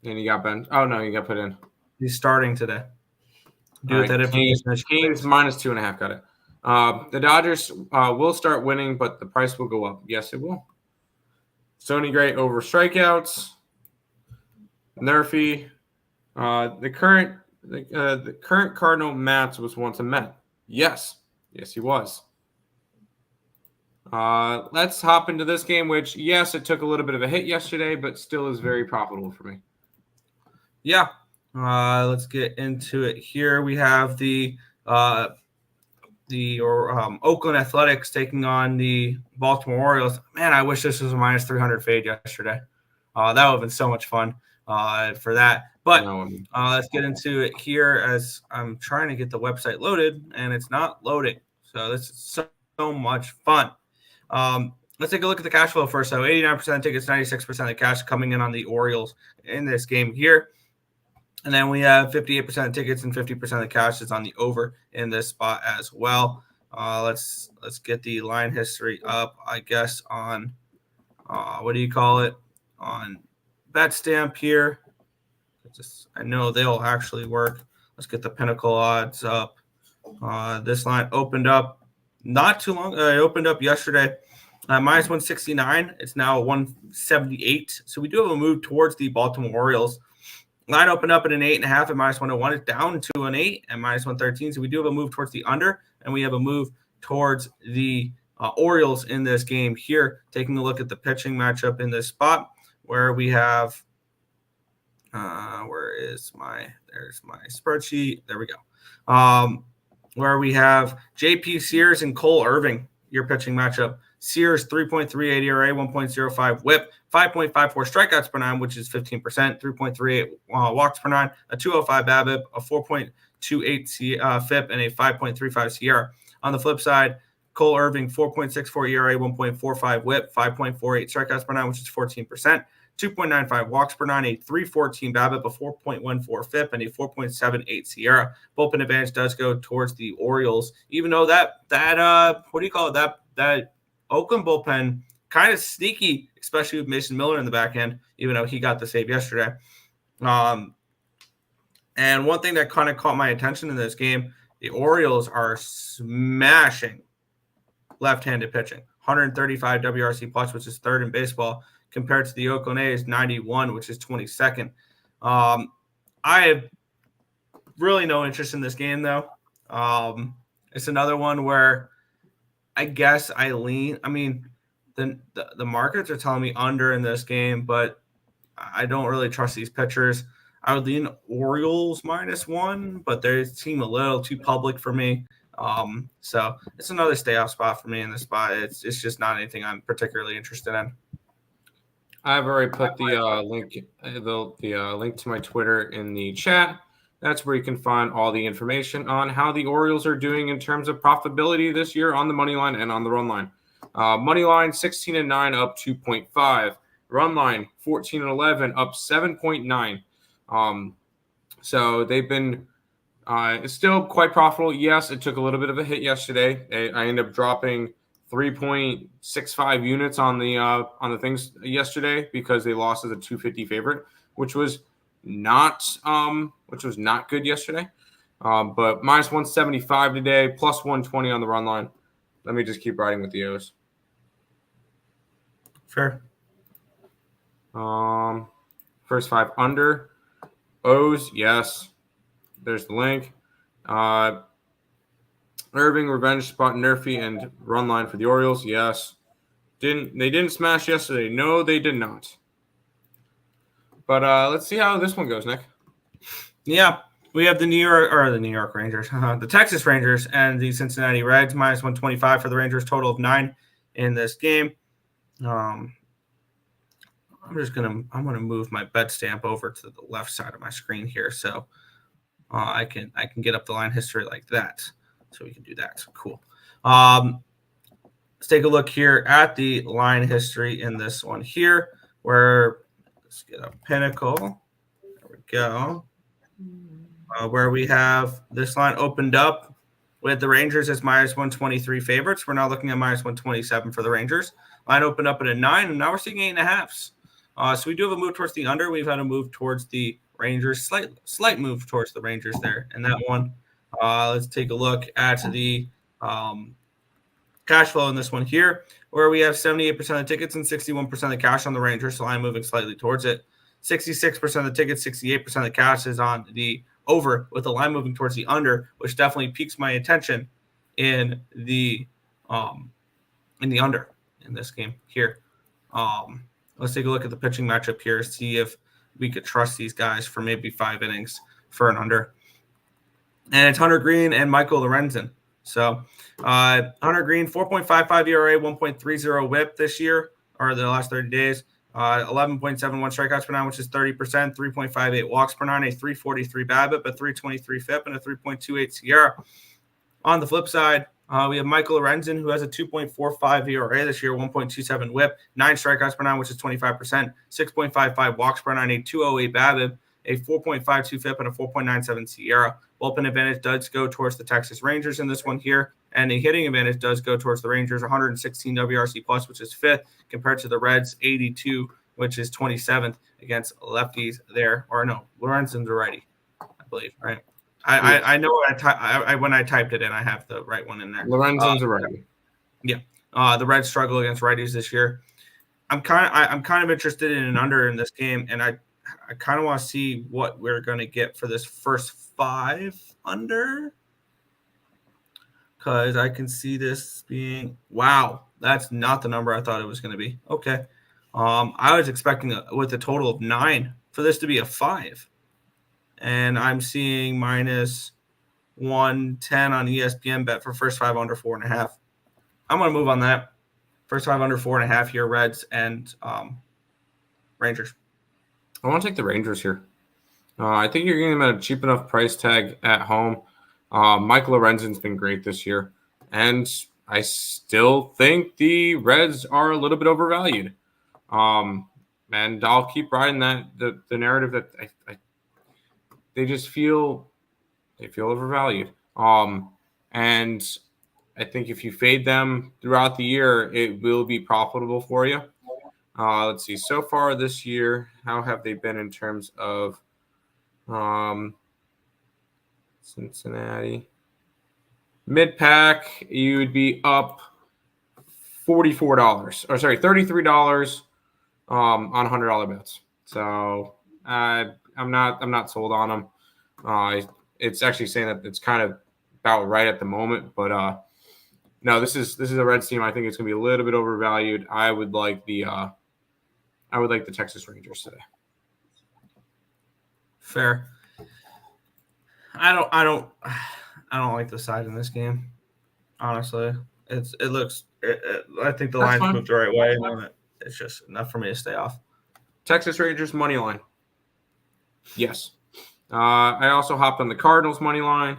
And he got bent. Oh, no, he got put in. He's starting today. Canes -2.5, got it. The Dodgers will start winning, but the price will go up. Yes, it will. Sonny Gray over strikeouts. Nerfy. The current Cardinal Matz was once a Met. Yes, he was. Let's hop into this game, which, yes, it took a little bit of a hit yesterday, but still is very profitable for me. Yeah. Let's get into it here. We have the Oakland Athletics taking on the Baltimore Orioles. Man, I wish this was a minus 300 fade yesterday. That would have been so much fun for that. But let's get into it here as I'm trying to get the website loaded, and it's not loading. So this is so much fun. Let's take a look at the cash flow first. So 89% tickets, 96% of the cash coming in on the Orioles in this game here. And then we have 58% of tickets and 50% of the cash is on the over in this spot as well. Let's get the line history up, I guess, on what do you call it? On BetStamp here. I know they'll actually work. Let's get the Pinnacle odds up. This line opened up not too long. It opened up yesterday. Minus 169. It's now 178. So we do have a move towards the Baltimore Orioles. Line opened up at an 8.5 at minus 101. It's down to an 8 at minus 113. So we do have a move towards the under, and we have a move towards the Orioles in this game here. Taking a look at the pitching matchup in this spot where we have there's my spreadsheet. There we go. Where we have JP Sears and Cole Irving, your pitching matchup. Sears 3.38 ERA, 1.05 WHIP, 5.54 strikeouts per nine, which is 15%, 3.38 walks per nine, a 205 BABIP, a 4.28 FIP, and a 5.35 SIERA. On the flip side, Cole Irving 4.64 ERA, 1.45 WHIP, 5.48 strikeouts per nine, which is 14%, 2.95 walks per nine, a 3.14 BABIP, a 4.14 FIP, and a 4.78 SIERA. Bullpen advantage does go towards the Orioles, even though that what do you call it? That Oakland bullpen kind of sneaky, especially with Mason Miller in the back end, even though he got the save yesterday. And one thing that kind of caught my attention in this game, the Orioles are smashing left-handed pitching. 135 WRC plus, which is third in baseball, compared to the Oakland A's 91, which is 22nd. I have really no interest in this game, though. It's another one where I guess I lean. I mean, the markets are telling me under in this game, but I don't really trust these pitchers. I would lean Orioles -1, but they seem a little too public for me. So it's another stay off spot for me in this spot. It's just not anything I'm particularly interested in. I've already put the link to my Twitter in the chat. That's where you can find all the information on how the Orioles are doing in terms of profitability this year on the money line and on the run line. Money line 16-9 up 2.5. Run line 14-11 up 7.9. So they've been still quite profitable. Yes, it took a little bit of a hit yesterday. I ended up dropping 3.65 units on the things yesterday because they lost as a 250 favorite, which was not good yesterday. But minus 175 today, plus 120 on the run line. Let me just keep riding with the O's. Fair. First five under. O's, yes. There's the link. Irving, revenge spot, Nerfy, and run line for the Orioles, yes. They didn't smash yesterday. No, they did not. But let's see how this one goes, Nick. Yeah, we have the New York Rangers, the Texas Rangers, and the Cincinnati Reds minus 125 for the Rangers, total of 9 in this game. I'm gonna move my bet stamp over to the left side of my screen here, so I can get up the line history like that. So we can do that. Cool. Let's take a look here at the line history in this one here, where let's get a Pinnacle. There we go. Where we have this line opened up with the Rangers as minus 123 favorites. We're now looking at minus 127 for the Rangers. Line opened up at a 9, and now we're seeing 8.5s. So we do have a move towards the under. We've had a move towards the Rangers, slight move towards the Rangers there in that one. Let's take a look at the cash flow in this one here, where we have 78% of the tickets and 61% of the cash on the Rangers, so I'm moving slightly towards it. 66% of the tickets, 68% of the cash is on the over, with the line moving towards the under, which definitely piques my attention in the under in this game here. Let's take a look at the pitching matchup here, see if we could trust these guys for maybe 5 innings for an under. And it's Hunter Green and Michael Lorenzen. So Hunter Green, 4.55 ERA, 1.30 whip this year, or the last 30 days. 11.71 strikeouts per nine, which is 30%, 3.58 walks per nine, a 343 BABIP, a 323 FIP, and a 3.28 SIERA. On the flip side, we have Michael Lorenzen, who has a 2.45 ERA this year, 1.27 whip, 9 strikeouts per nine, which is 25%, 6.55 walks per nine, a 208 BABIP, a 4.52 FIP, and a 4.97 SIERA. Bullpen advantage does go towards the Texas Rangers in this one here, and the hitting advantage does go towards the Rangers, 116 WRC plus, which is 5th, compared to the Reds, 82, which is 27th against lefties there. Or no, Lorenzen's a righty, I believe, right? I know when I typed it in, I have the right one in there. Lorenzen's a righty. Yeah. The Reds struggle against righties this year. I'm kind of interested in an under in this game, and I kind of want to see what we're going to get for this first 5 under, because I can see this being, wow, that's not the number I thought it was going to be. Okay. I was expecting with a total of 9 for this to be a 5, and I'm seeing minus 110 on ESPN bet for first 5 under 4.5. I'm going to move on that. First 5 under 4.5 here, Reds and Rangers. I want to take the Rangers here. I think you're getting them at a cheap enough price tag at home. Michael Lorenzen's been great this year, and I still think the Reds are a little bit overvalued. And I'll keep riding that the narrative that they just feel overvalued. And I think if you fade them throughout the year, it will be profitable for you. Let's see. So far this year, how have they been in terms of Cincinnati? Mid-pack, you would be up $33 on $100 bets. So I'm not sold on them. It's actually saying that it's kind of about right at the moment, but no, this is a Reds team. I think it's going to be a little bit overvalued. I would like the Texas Rangers today. Fair. I don't like the side in this game. Honestly, I think the line's moved the right way. It's just enough for me to stay off. Texas Rangers money line. Yes. I also hopped on the Cardinals money line.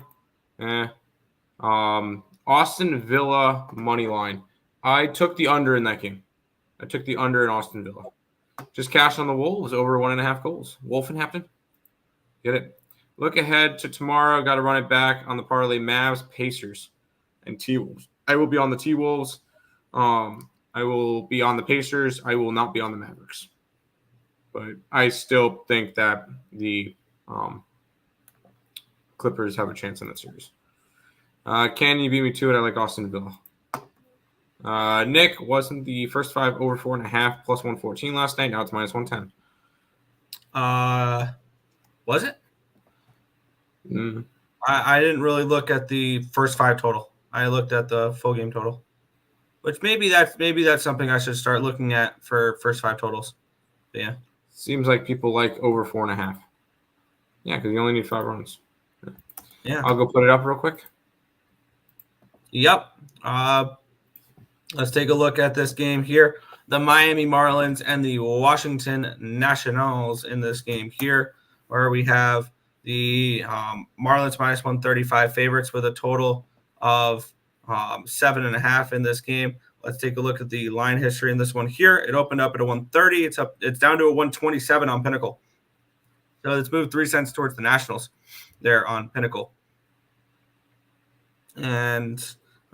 Austin Villa money line. I took the under in that game. I took the under in Austin Villa. Just cash on the Wolves over 1.5 goals. Wolfenhampton. Get it? Look ahead to tomorrow. Got to run it back on the parlay. Mavs, Pacers, and T-Wolves. I will be on the T-Wolves. I will be on the Pacers. I will not be on the Mavericks. But I still think that the Clippers have a chance in that series. Can you beat me to it? I like Austin Villa. Nick, wasn't the first 5 over 4.5 plus 114 last night? Now it's minus 110. Was it? Mm. I didn't really look at the first 5 total. I looked at the full game total, which maybe that's something I should start looking at for first 5 totals. But yeah, seems like people like over 4.5. Yeah, because you only need 5 runs. Yeah, I'll go put it up real quick. Yep. Let's take a look at this game here. The Miami Marlins and the Washington Nationals in this game here, where we have the Marlins minus 135 favorites with a total of 7.5 in this game. Let's take a look at the line history in this one here. It opened up at a 130. It's down to a 127 on Pinnacle. So it's moved 3 cents towards the Nationals there on Pinnacle. And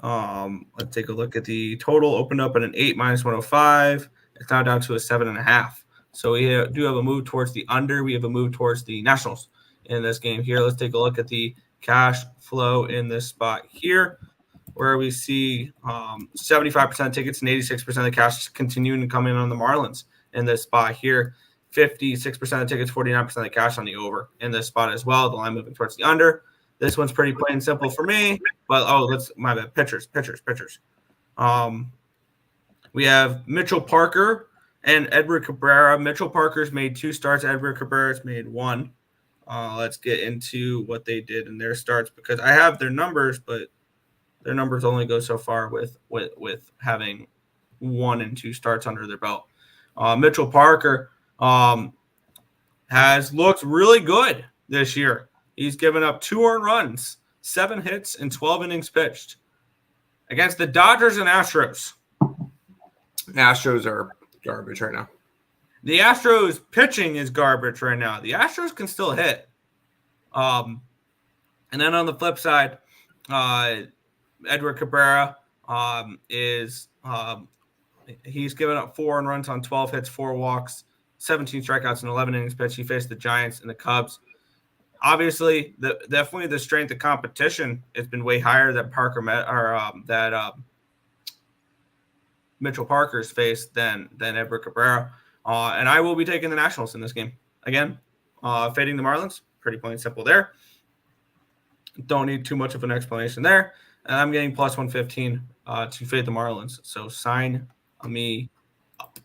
let's take a look at the total. Opened up at an 8 minus 105. It's now down to a 7.5. So we do have a move towards the under. We have a move towards the Nationals in this game here. Let's take a look at the cash flow in this spot here. where we see 75% of tickets and 86% of the cash continuing to come in on the Marlins in this spot here. 56% of tickets, 49% of the cash on the over in this spot as well. The line moving towards the under. This one's pretty plain and simple for me. But my bad. Pitchers. We have Mitchell Parker and Edward Cabrera. Mitchell Parker's made 2 starts. Edward Cabrera's made 1. Let's get into what they did in their starts because I have their numbers, but their numbers only go so far with having 1 and 2 starts under their belt. Mitchell Parker has looked really good this year. He's given up 2 earned runs, 7 hits, and 12 innings pitched against the Dodgers and Astros. Astros are garbage right now. The Astros pitching is garbage right now. The Astros can still hit. And then on the flip side, Edward Cabrera he's given up 4 earned runs on 12 hits, 4 walks, 17 strikeouts, and 11 innings pitched. He faced the Giants and the Cubs. Obviously, definitely the strength of competition has been way higher than Mitchell Parker's faced than Edward Cabrera. And I will be taking the Nationals in this game. Again, fading the Marlins. Pretty plain and simple there. Don't need too much of an explanation there. And I'm getting plus 115 to fade the Marlins. So sign me up.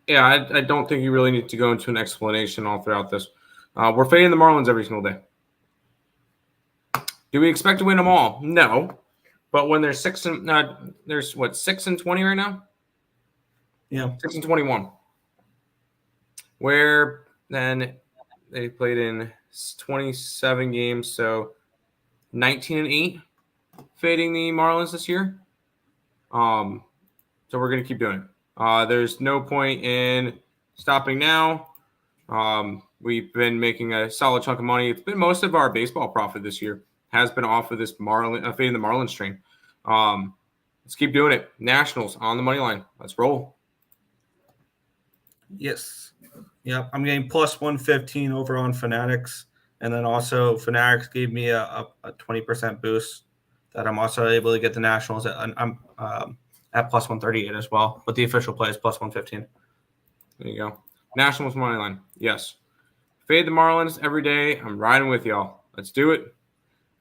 Yeah, I don't think you really need to go into an explanation all throughout this. We're fading the Marlins every single day. Do we expect to win them all? No. But when they're 6 and 20 right now? Yeah. 6 and 21. Where then they played in 27 games, so 19 and 8 fading the Marlins this year. So we're going to keep doing it. There's no point in stopping now. We've been making a solid chunk of money. It's been most of our baseball profit this year has been off of this fading the Marlins train. Let's keep doing it. Nationals on the money line. Let's roll. Yes. Yep. I'm getting plus 115 over on Fanatics. And then also Fanatics gave me a 20% boost that I'm also able to get the Nationals I'm at plus 138 as well. But the official play is plus 115. There you go. Nationals money line. Yes. Fade the Marlins every day. I'm riding with y'all. Let's do it.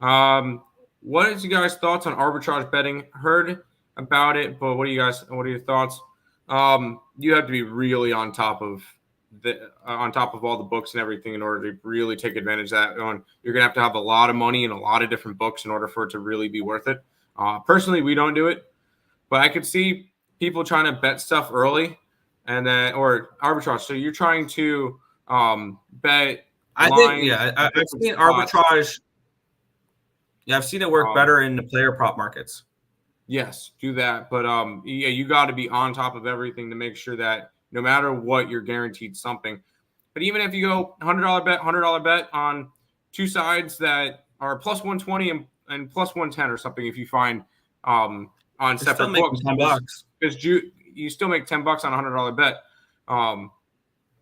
What is you guys' thoughts on arbitrage betting? Heard about it, but what are your thoughts? You have to be really on top of all the books and everything in order to really take advantage of that. You're gonna have to have a lot of money and a lot of different books in order for it to really be worth it. Personally, we don't do it, but I could see people trying to bet stuff early and then or arbitrage. So you're trying to bet. I've seen arbitrage. Yeah, I've seen it work better in the player prop markets. Yes, do that. But you got to be on top of everything to make sure that no matter what, you're guaranteed something. But even if you go $100 bet on 2 sides that are plus 120 and plus 110 or something, if you find on separate books, because you still make $10 on a $100 bet.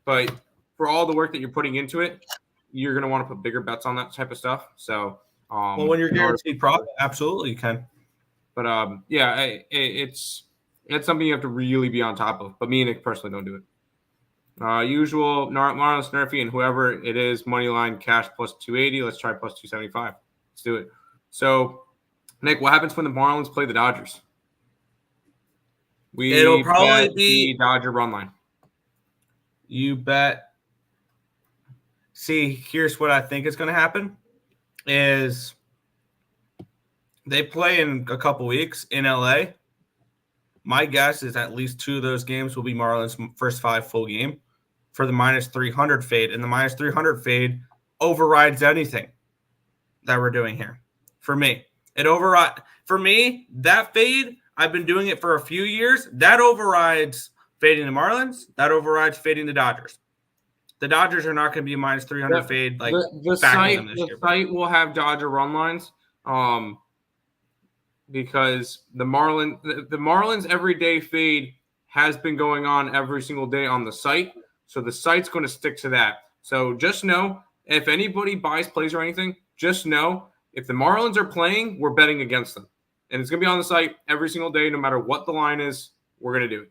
But for all the work that you're putting into it, you're going to want to put bigger bets on that type of stuff. So. Well, when you're guaranteed profit, absolutely you can. But it's something you have to really be on top of. But me and Nick personally don't do it. Usual Marlins, Nerfy, and whoever it is, money line cash plus 280. Let's try plus 275. Let's do it. So, Nick, what happens when the Marlins play the Dodgers? It'll probably be the Dodger run line. You bet. See, here's what I think is going to happen. Is they play in a couple weeks in LA. My guess is at least 2 of those games will be Marlins' first 5 full game for the minus 300 fade. And the minus 300 fade overrides anything that we're doing here. For me, that fade, I've been doing it for a few years. That overrides fading the Marlins. That overrides fading the Dodgers. The Dodgers are not going to be a minus 300 fade like the site will have Dodger run lines because the Marlins everyday fade has been going on every single day on the site. So the site's going to stick to that. So just know if anybody buys plays or anything, just know if the Marlins are playing, we're betting against them. And it's going to be on the site every single day, no matter what the line is. We're going to do it.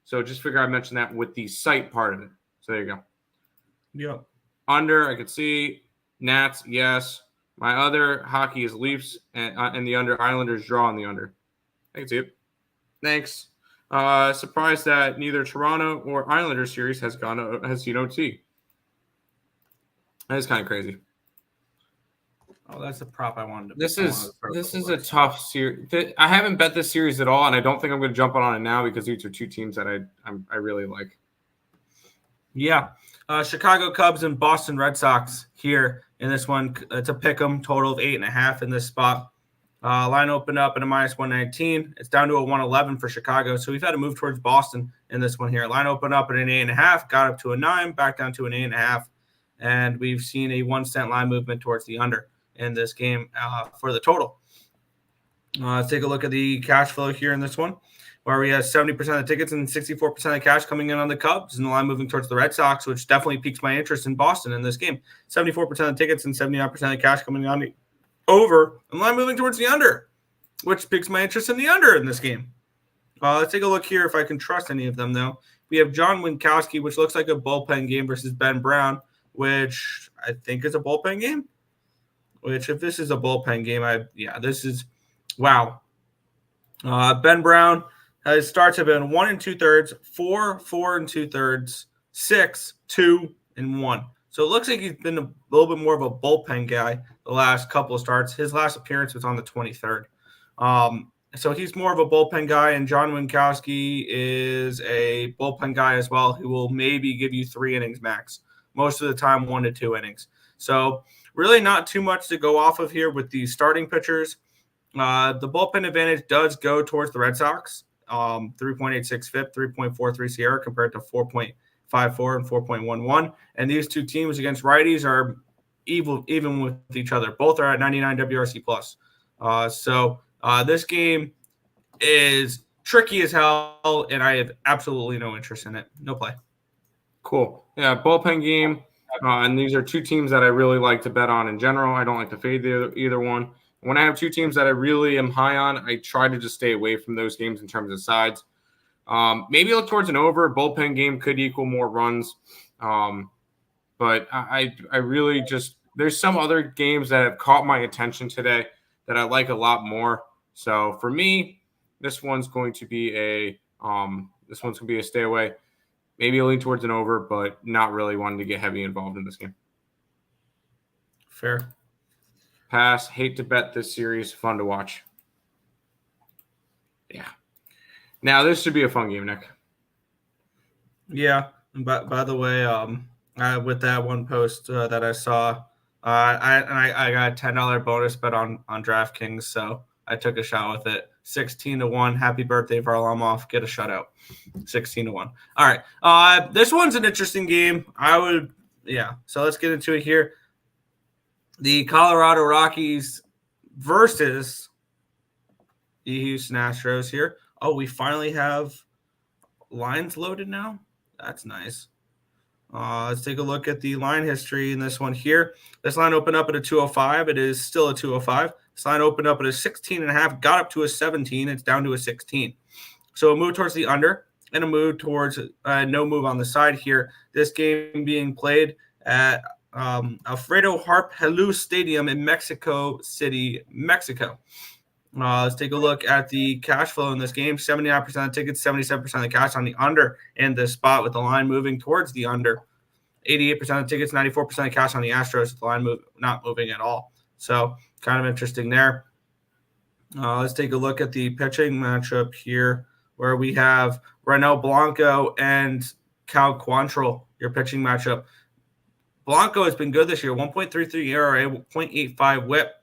So just figure I mentioned that with the site part of it. So there you go. Yep. Under, I could see Nats, yes. My other hockey is Leafs and the under. Islanders draw on the under. I can see it. Thanks. Surprised that neither Toronto or Islanders series has seen OT. That is kind of crazy. Oh, that's the prop I wanted to. This is a tough series. I haven't bet this series at all, and I don't think I'm going to jump on it now because these are two teams that I really like. Yeah, Chicago Cubs and Boston Red Sox here in this one. It's a pick 'em, total of 8.5 in this spot. Line opened up at a -119. It's down to a 111 for Chicago, so we've had to move towards Boston in this one here. Line opened up at an 8.5, got up to a 9, back down to an 8.5, and we've seen a 1 cent line movement towards the under in this game for the total. Let's take a look at the cash flow here in this one, where we have 70% of the tickets and 64% of cash coming in on the Cubs, and the line moving towards the Red Sox, which definitely piques my interest in Boston in this game. 74% of the tickets and 79% of cash coming on the over, and line moving towards the under, which piques my interest in the under in this game. Let's take a look here if I can trust any of them, though. We have John Winkowski, which looks like a bullpen game, versus Ben Brown, which I think is a bullpen game. Which, if this is a bullpen game, this is wow. Ben Brown, his starts have been 1 2/3, 4 2/3, 6 2 1. So it looks like he's been a little bit more of a bullpen guy the last couple of starts. His last appearance was on the 23rd. So he's more of a bullpen guy, and John Winkowski is a bullpen guy as well, who will maybe give you 3 innings max. Most of the time, 1 to 2 innings. So really not too much to go off of here with the starting pitchers. The bullpen advantage does go towards the Red Sox. 3.86 FIP, 3.43 Sierra compared to 4.54 and 4.11. And these two teams against righties are even with each other. Both are at 99 WRC+. So this game is tricky as hell, and I have absolutely no interest in it. No play. Cool. Yeah, bullpen game. And these are two teams that I really like to bet on in general. I don't like to fade either one. When I have two teams that I really am high on, I try to just stay away from those games in terms of sides. Maybe look towards an over. Bullpen game could equal more runs. But I really just – there's some other games that have caught my attention today that I like a lot more. So for me, this one's going to be a stay away. Maybe a lean towards an over, but not really wanting to get heavy involved in this game. Fair. Pass. Hate to bet this series. Fun to watch. Yeah. Now, this should be a fun game, Nick. Yeah. But by the way, with that one post that I saw, I got a $10 bonus bet on DraftKings, so I took a shot with it. 16-1. Happy birthday, Varlamov. Get a shutout. 16-1. All right. This one's an interesting game. So let's get into it here. The Colorado Rockies versus the Houston Astros here. Oh, we finally have lines loaded now. That's nice. Let's take a look at the line history in this one here. This line opened up at a 205. It is still a 205. This line opened up at a 16.5, got up to a 17. It's down to a 16. So a move towards the under and a move towards no move on the side here. This game being played at Alfredo Harp Helú Stadium in Mexico City, Mexico. Let's take a look at the cash flow in this game. 79% of the tickets, 77% of the cash on the under in this spot with the line moving towards the under. 88% of the tickets, 94% of cash on the Astros with the line not moving at all. So kind of interesting there. Let's take a look at the pitching matchup here where we have Reynel Blanco and Cal Quantrill, your pitching matchup. Blanco has been good this year, 1.33 ERA, 0.85 whip,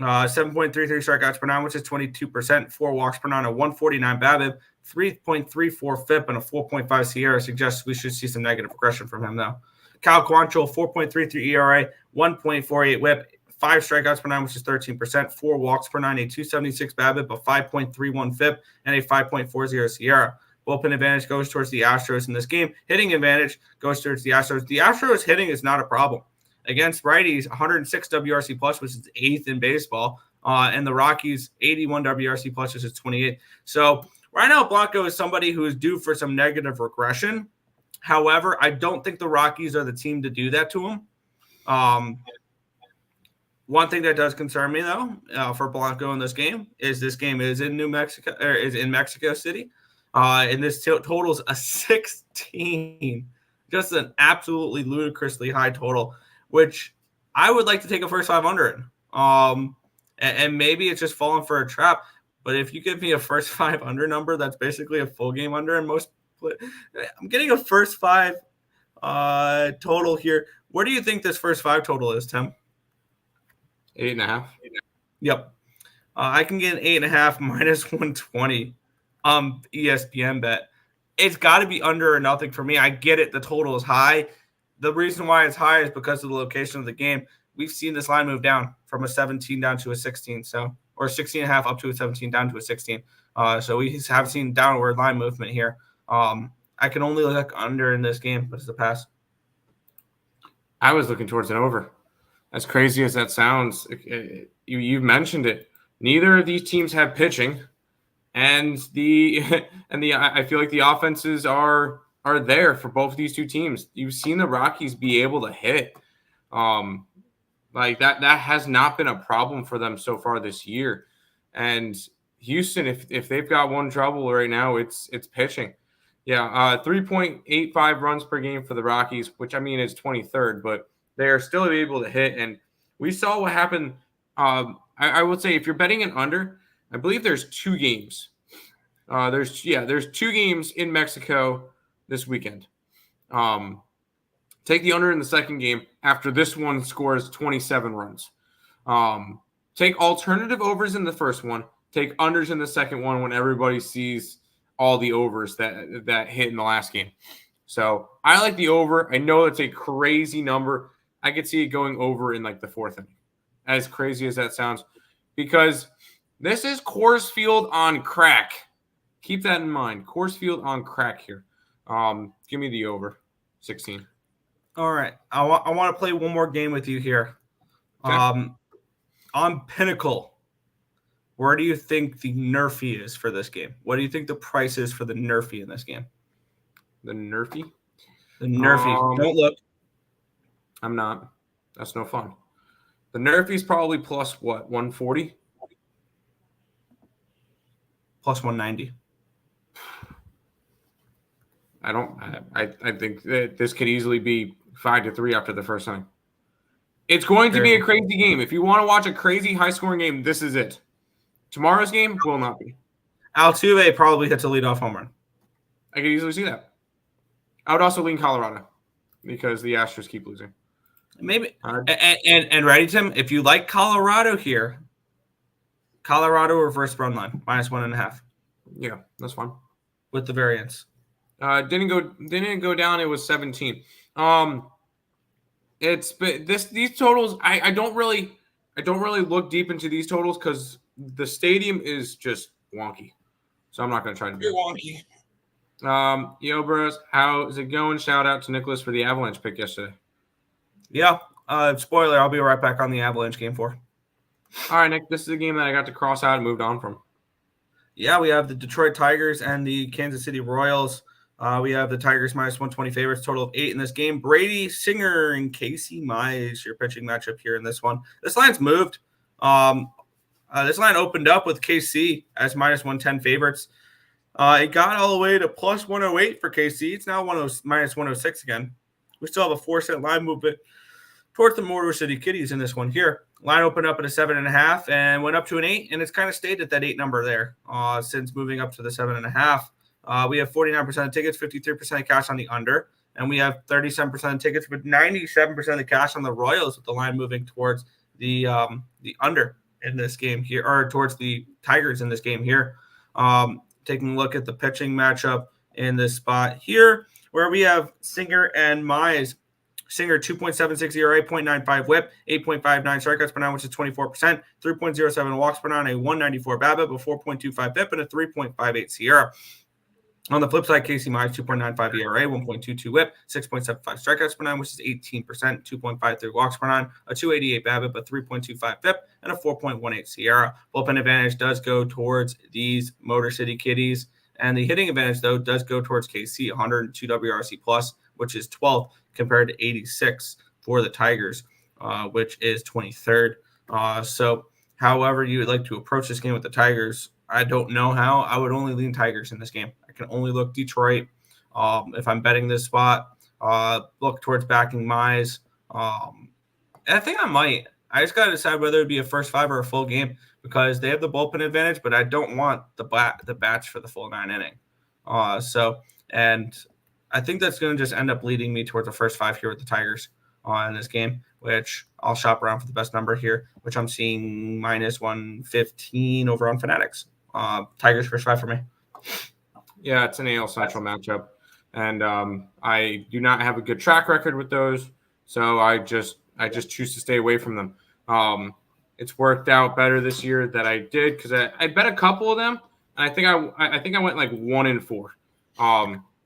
7.33 strikeouts per nine, which is 22%, 4 walks per nine, a 149 BABIP, 3.34 FIP, and a 4.5 Sierra suggests we should see some negative regression from him, though. Cal Quantrill, 4.33 ERA, 1.48 whip, 5 strikeouts per nine, which is 13%, 4 walks per nine, a 276 BABIP, a 5.31 FIP, and a 5.40 Sierra. Bullpen advantage goes towards the Astros in this game. Hitting advantage goes towards the Astros. The Astros hitting is not a problem. Against righties, 106 WRC+, which is 8th in baseball. And the Rockies, 81 WRC plus, which is 28. So right now, Blanco is somebody who is due for some negative regression. However, I don't think the Rockies are the team to do that to him. One thing that does concern me, though, for Blanco in this game is in New Mexico, or is in Mexico City, and this totals a 16, just an absolutely ludicrously high total, which I would like to take a first 5 under it. And maybe it's just falling for a trap. But if you give me a first 5 under number, that's basically a full game under. And I'm getting a first 5 total here. Where do you think this first 5 total is, Tim? 8.5. Yep. I can get an 8.5 minus 120 ESPN bet. It's got to be under or nothing for me. I get it. The total is high. The reason why it's high is because of the location of the game. We've seen this line move down from a 17 down to a 16, or 16.5 up to a 17 down to a 16. So we have seen downward line movement here. I can only look under in this game, but it's the pass. I was looking towards an over. As crazy as that sounds, you've mentioned it. Neither of these teams have pitching, and I feel like the offenses are there for both of these two teams. You've seen the Rockies be able to hit. Like that has not been a problem for them so far this year. And Houston, if they've got one trouble right now, it's pitching. Yeah, 3.85 runs per game for the Rockies, which I mean is 23rd, but they are still able to hit. And we saw what happened. I would say if you're betting an under, I believe there's 2 games. There's 2 games in Mexico this weekend. Take the under in the second game after this one scores 27 runs. Take alternative overs in the first one. Take unders in the second one when everybody sees all the overs that hit in the last game. So I like the over. I know it's a crazy number. I could see it going over in like the 4th inning. As crazy as that sounds, because this is Coors Field on crack. Keep that in mind. Coors Field on crack here. Give me the over 16. All right. I want to play one more game with you here. Okay. On Pinnacle, where do you think the Nerfy is for this game? What do you think the price is for the Nerfy in this game? The Nerfy? The Nerfy. Don't look. I'm not. That's no fun. The Nerfy's probably plus what, 140? Plus 190. I think that this could easily be 5-3 after the first inning. It's going to be a crazy game. If you want to watch a crazy high-scoring game, this is it. Tomorrow's game will not be. Altuve probably hits a leadoff home run. I could easily see that. I would also lean Colorado because the Astros keep losing. Maybe. And ready, Tim? If you like Colorado here, Colorado reverse run line, minus 1.5. Yeah, that's fine. With the variance. Didn't go down. It was 17. These totals. I don't really look deep into these totals because the stadium is just wonky. So I'm not going to try to do wonky. Yo, bros, how's it going? Shout out to Nicholas for the Avalanche pick yesterday. Yeah. Spoiler, I'll be right back on the Avalanche game 4. All right, Nick, this is a game that I got to cross out and moved on from. Yeah, we have the Detroit Tigers and the Kansas City Royals. We have the Tigers minus 120 favorites, total of 8 in this game. Brady Singer and Casey Mize, your pitching matchup here in this one. This line's moved. This line opened up with KC as minus 110 favorites. It got all the way to plus 108 for KC. It's now minus 106 again. We still have a 4-cent line movement towards the Motor City Kitties in this one here. Line opened up at a 7.5 and went up to an 8, and it's kind of stayed at that 8 number there since moving up to the 7.5. We have 49% of tickets, 53% of cash on the under, and we have 37% of tickets, but 97% of the cash on the Royals with the line moving towards the under in this game here, or towards the Tigers in this game here. Taking a look at the pitching matchup in this spot here, where we have Singer and Mize. Singer, 2.76 ERA, 0.95 whip, 8.59 strikeouts per 9, which is 24%, 3.07 walks per 9, a 194 BABIP, a 4.25 BIP, and a 3.58 SIERA. On the flip side, Casey Mize, 2.95 ERA, 1.22 whip, 6.75 strikeouts per nine, which is 18%, 2.53 walks per nine, a 288 BABIP, a 3.25 FIP, and a 4.18 Sierra. Bullpen advantage does go towards these Motor City Kitties, and the hitting advantage, though, does go towards KC, 102 WRC plus, which is 12th compared to 86 for the Tigers, which is 23rd. So however you would like to approach this game with the Tigers, I don't know how. I would only lean Tigers in this game. I can only look Detroit. If I'm betting this spot, look towards backing Mize. I think I might. I just got to decide whether it'd be a first five or a full game because they have the bullpen advantage, but I don't want the bats for the full 9 inning. And I think that's going to just end up leading me towards the first five here with the Tigers in this game, which I'll shop around for the best number here, which I'm seeing minus 115 over on Fanatics. Tigers first five for me. Yeah, it's an AL Central matchup, and I do not have a good track record with those, so I just choose to stay away from them. It's worked out better this year that I did because I bet a couple of them, and I think I went like 1-4,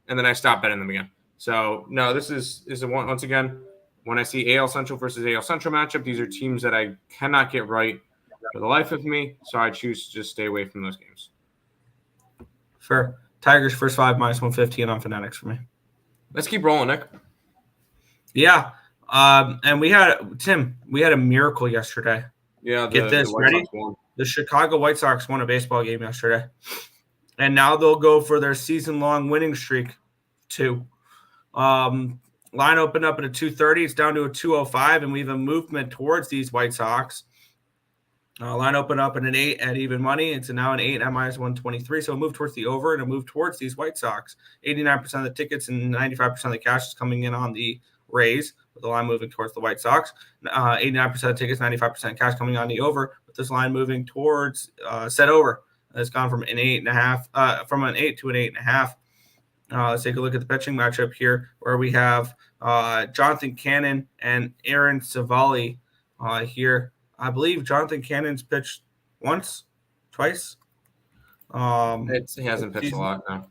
and then I stopped betting them again. So no, this is a one once again. When I see AL Central versus AL Central matchup, these are teams that I cannot get right for the life of me, so I choose to just stay away from those games. Sure. Tigers first five minus 115 on Fanatics for me. Let's keep rolling, Nick. Yeah. And we had a miracle yesterday. Yeah. Get this, ready? The Chicago White Sox won a baseball game yesterday. And now they'll go for their season-long winning streak, 2. Line opened up at a 230. It's down to a 205, and we have a movement towards these White Sox. Line opened up at an 8 at even money. It's now an 8 at minus 123. So a move towards the over and a move towards these White Sox. 89% of the tickets and 95% of the cash is coming in on the Rays, with the line moving towards the White Sox. 89% of tickets, 95% cash coming on the over, with this line moving towards set over. It's gone from an 8.5, from an 8 to an 8.5. Let's take a look at the pitching matchup here, where we have Jonathan Cannon and Aaron Savali here. I believe Jonathan Cannon's pitched once, twice. He hasn't pitched a lot now.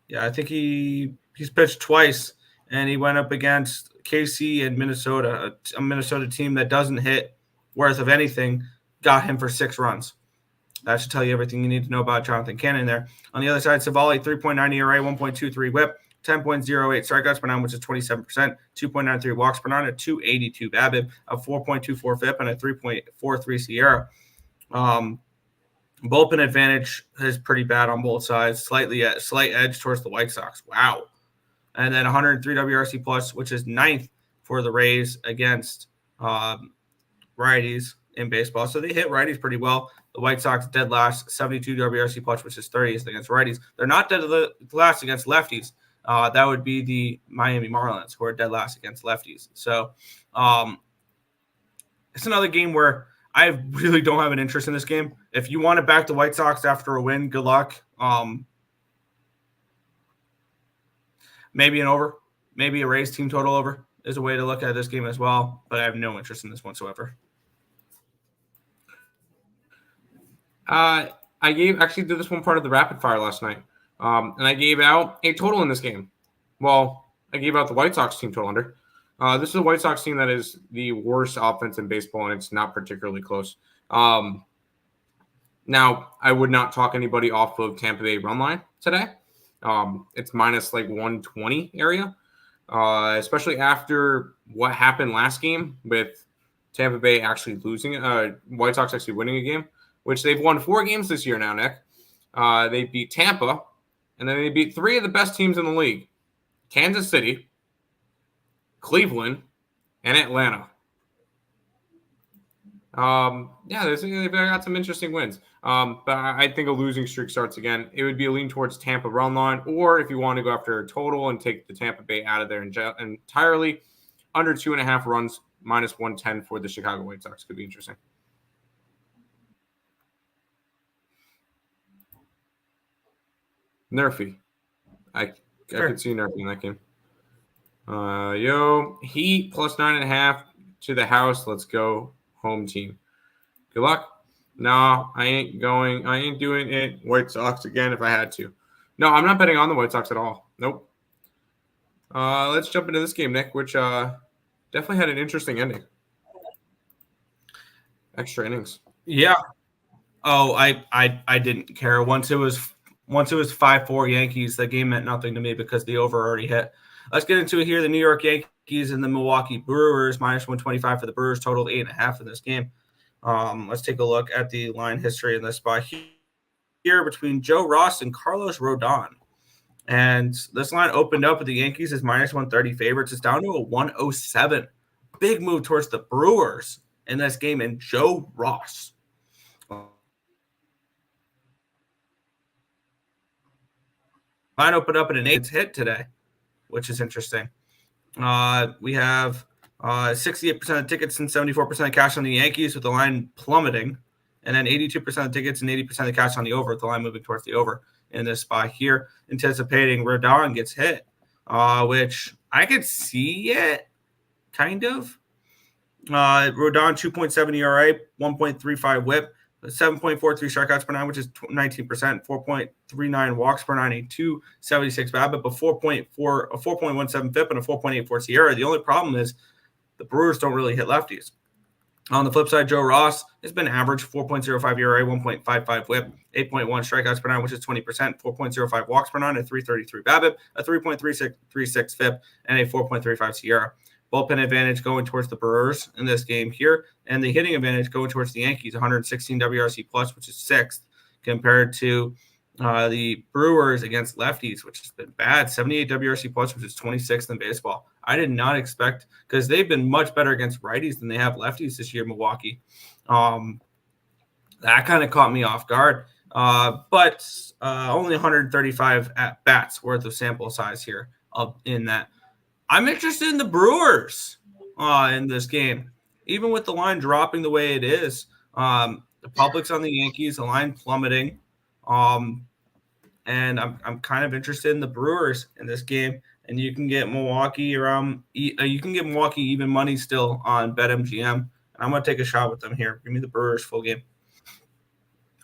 Yeah, I think he's pitched twice, and he went up against KC and Minnesota, a Minnesota team that doesn't hit worth of anything, got him for 6 runs. That should tell you everything you need to know about Jonathan Cannon there. On the other side, Savali, 3.9 ERA, 1.23 whip, 10.08 strikeouts per nine, which is 27%, 2.93 walks per nine, a 282 BABIP, a 4.24 FIP, and a 3.43 Sierra. Bullpen advantage is pretty bad on both sides, slight edge towards the White Sox. Wow. And then 103 WRC plus, which is 9th for the Rays against righties in baseball. So they hit righties pretty well. The White Sox dead last, 72 WRC plus, which is 30th against righties. They're not dead last against lefties. That would be the Miami Marlins, who are dead last against lefties. So it's another game where I really don't have an interest in this game. If you want to back the White Sox after a win, good luck. Maybe an over, maybe a Rays team total over is a way to look at this game as well, but I have no interest in this whatsoever. I actually did this one part of the rapid fire last night, and I gave out a total in this game. Well, I gave out the White Sox team total under. This is a White Sox team that is the worst offense in baseball, and it's not particularly close. Now, I would not talk anybody off of Tampa Bay run line today. It's minus like 120 area, especially after what happened last game with Tampa Bay actually losing, White Sox actually winning a game, which they've won 4 games this year now, Nick. They beat Tampa, and then they beat 3 of the best teams in the league, Kansas City, Cleveland, and Atlanta. They've got some interesting wins. But I think a losing streak starts again. It would be a lean towards Tampa run line, or if you want to go after a total and take the Tampa Bay out of there entirely, under 2.5 runs, minus 110 for the Chicago White Sox could be interesting. Nerfy. I could see Nerfy in that game. Heat plus 9.5 to the house. Let's go home team. Good luck. No, I ain't doing it. White Sox again if I had to. No, I'm not betting on the White Sox at all. Nope. Let's jump into this game, Nick, which definitely had an interesting ending. Extra innings. Yeah. Oh, I didn't care. Once it was 5-4 Yankees, the game meant nothing to me because the over already hit. Let's get into it here. The New York Yankees and the Milwaukee Brewers, minus 125 for the Brewers, totaled 8.5 in this game. Let's take a look at the line history in this spot here between Joe Ross and Carlos Rodon. And this line opened up with the Yankees as minus 130 favorites. It's down to a 107. Big move towards the Brewers in this game, and Joe Ross. Line opened up at an 8 hit today, which is interesting. We have 68% of tickets and 74% of cash on the Yankees, with the line plummeting, and then 82% of tickets and 80% of cash on the over, with the line moving towards the over in this spot here, anticipating Rodon gets hit, which I could see it, kind of. Rodon, 2.7 ERA, 1.35 whip, 7.43 strikeouts per nine, which is 19%, 4.39 walks per 92, 76 BABIP, a 4.17 FIP, and a 4.84 SIERA. The only problem is the Brewers don't really hit lefties. On the flip side, Joe Ross has been average, 4.05 ERA, 1.55 whip, 8.1 strikeouts per nine, which is 20%, 4.05 walks per nine, a 3.33 BABIP, a 3.36 FIP, and a 4.35 SIERA. Bullpen advantage going towards the Brewers in this game here, and the hitting advantage going towards the Yankees, 116 WRC plus, which is 6th, compared to the Brewers against lefties, which has been bad, 78 WRC plus, which is 26th in baseball. I did not expect, because they've been much better against righties than they have lefties this year, Milwaukee. That kind of caught me off guard, but only 135 at bats worth of sample size here in that. I'm interested in the Brewers in this game, even with the line dropping the way it is. The public's on the Yankees, the line plummeting, and I'm kind of interested in the Brewers in this game. And you can get Milwaukee around. You can get Milwaukee even money still on BetMGM. And I'm gonna take a shot with them here. Give me the Brewers full game.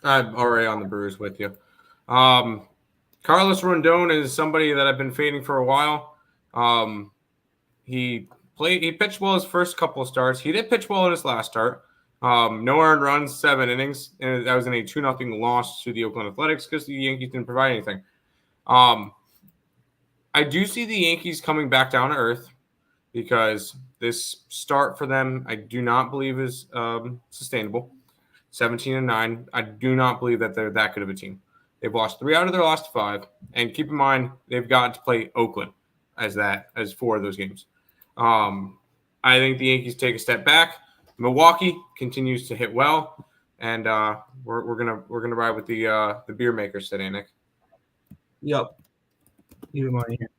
I'm already on the Brewers with you. Carlos Rodon is somebody that I've been fading for a while. He pitched well his first couple of starts. He did pitch well in his last start. No earned runs, 7 innings, and that was in a 2-0 loss to the Oakland Athletics because the Yankees didn't provide anything. I do see the Yankees coming back down to earth because this start for them I do not believe is sustainable. 17-9. I do not believe that they're that good of a team. They've lost 3 out of their last 5, and keep in mind they've got to play Oakland as 4 of those games. I think the Yankees take a step back. Milwaukee continues to hit well, and we're gonna ride with the beer makers today, Nick. Yep. Even money here.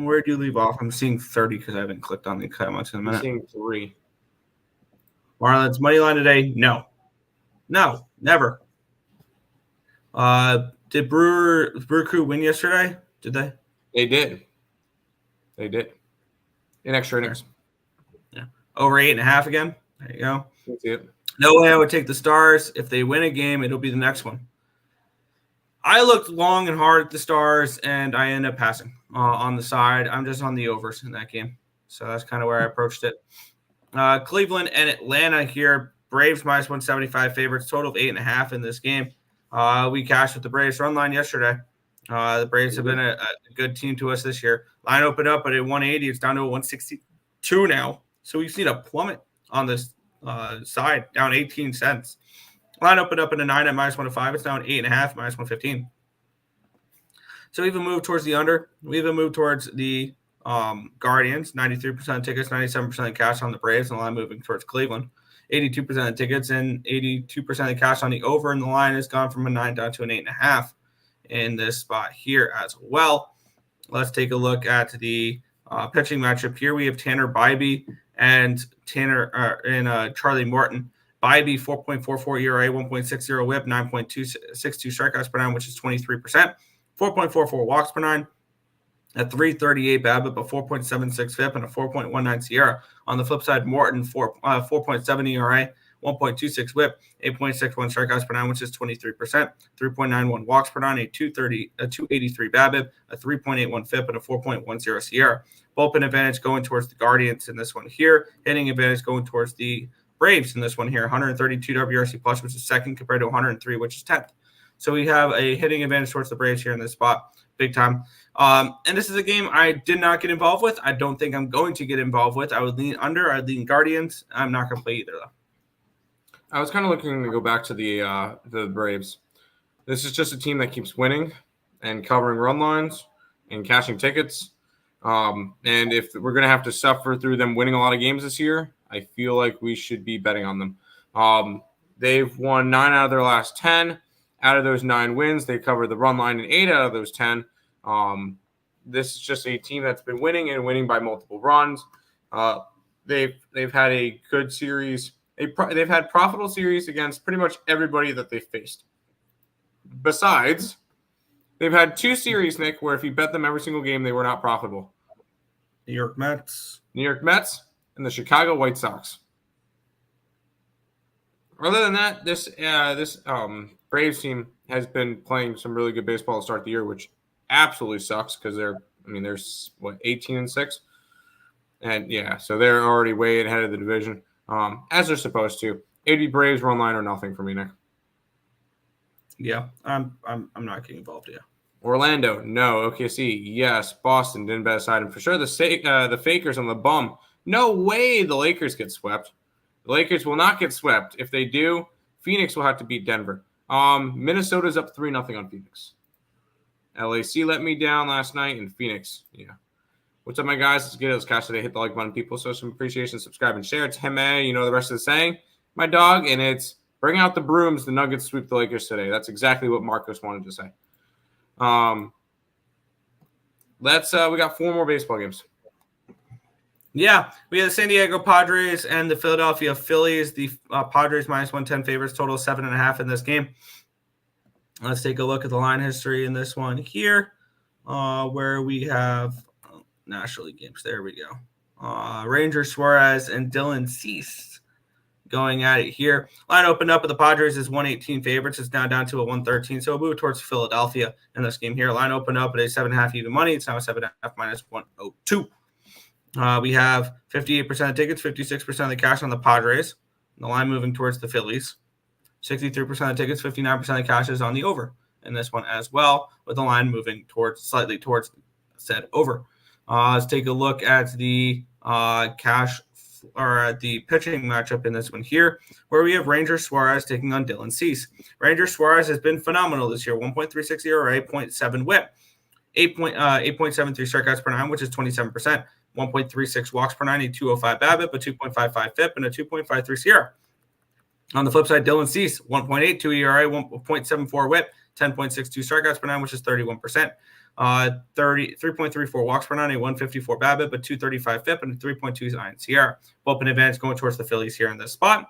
Where do you leave off? I'm seeing 30 because I haven't clicked on the comments in a minute. I'm seeing 3. Marlins money line today? No, never. Did Brewer Crew win yesterday? Did they? They did. In extra innings. Yeah. Over 8.5 again. There you go. That's it. No way I would take the Stars. If they win a game, it'll be the next one. I looked long and hard at the Stars, and I ended up passing on the side. I'm just on the overs in that game. So that's kind of where I approached it. Cleveland and Atlanta here. Braves minus 175 favorites. Total of 8.5 in this game. We cashed with the Braves run line yesterday. The Braves have been a good team to us this year. Line opened up at a 180. It's down to a 162 now. So we've seen a plummet on this side, down 18 cents. Line opened up at a 9 at minus 105. It's down 8.5, minus 115. So we even moved towards the under. We even moved towards the Guardians, 93% tickets, 97% cash on the Braves, and the line moving towards Cleveland. 82% of tickets and 82% of cash on the over, and the line has gone from a 9 down to an 8.5 in this spot here as well. Let's take a look at the pitching matchup here. We have Tanner Bybee and Charlie Morton. Bybee, 4.44 ERA, 1.60 whip, 9.262 strikeouts per nine, which is 23%. 4.44 walks per nine, a 3.38 BABIP, a 4.76 FIP, and a 4.19 SIERA. On the flip side, Morton, 4.7 ERA, 1.26 whip, 8.61 strikeouts per nine, which is 23%, 3.91 walks per nine, a 283 BABIP, a 3.81 FIP, and a 4.10 SIERA. Bullpen advantage going towards the Guardians in this one here. Hitting advantage going towards the Braves in this one here. 132 WRC plus, which is second, compared to 103, which is 10th. So we have a hitting advantage towards the Braves here in this spot, big time. And this is a game I did not get involved with. I don't think I'm going to get involved with. I would lean under. I'd lean Guardians. I'm not going to play either, though. I was kind of looking to go back to the Braves. This is just a team that keeps winning and covering run lines and cashing tickets. And if we're going to have to suffer through them winning a lot of games this year, I feel like we should be betting on them. They've won 9 out of their last 10. Out of those 9 wins, they covered the run line in 8 out of those 10. This is just a team that's been winning and winning by multiple runs. They've had a good series. They've had profitable series against pretty much everybody that they've faced. Besides, they've had 2 series, Nick, where if you bet them every single game, they were not profitable. New York Mets, and the Chicago White Sox. Other than that, this Braves team has been playing some really good baseball to start the year, which absolutely sucks because they're 18-6, and yeah, so they're already way ahead of the division, as they're supposed to. 80 Braves run line or nothing for me, Nick. Yeah, I'm not getting involved. Yeah. Orlando, no. OKC, yes. Boston didn't bet aside, and for sure the Fakers on the bum. No way the Lakers get swept. The Lakers will not get swept. If they do, Phoenix will have to beat Denver. Minnesota's up 3-0 on Phoenix. LAC let me down last night, and Phoenix, yeah. What's up, my guys? Let's get it. Let's catch today. Hit the like button, people. So some appreciation, subscribe, and share. It's Heme. You know the rest of the saying, my dog, and it's bring out the brooms. The Nuggets sweep the Lakers today. That's exactly what Marcos wanted to say. We got 4 more baseball games. Yeah, we have the San Diego Padres and the Philadelphia Phillies. The Padres minus 110 favorites, total 7.5 in this game. Let's take a look at the line history in this one here, where we have National League games. There we go. Ranger Suarez and Dylan Cease going at it here. Line opened up with the Padres as 118 favorites. It's now down to a 113, so we'll move towards Philadelphia in this game here. Line opened up at a 7.5 even money. It's now a 7.5 minus 102. We have 58% of the tickets, 56% of the cash on the Padres. The line moving towards the Phillies. 63% of the tickets, 59% of the cash is on the over in this one as well, with the line moving slightly towards said over. Let's take a look at the cash or at the pitching matchup in this one here, where we have Ranger Suarez taking on Dylan Cease. Ranger Suarez has been phenomenal this year. 1.36 ERA, 0.7 WHIP, 8.73 strikeouts per nine, which is 27%. 1.36 walks per nine, a 205 BABIP, a 2.55 FIP, and a 2.53 SIERA. On the flip side, Dylan Cease, 1.82 ERA, 1.74 WHIP, 10.62 strikeouts per nine, which is 31%. 3.34 walks per nine, a 154 BABIP, a 235 FIP, and a 3.29 SIERA. Bullpen advantage going towards the Phillies here in this spot.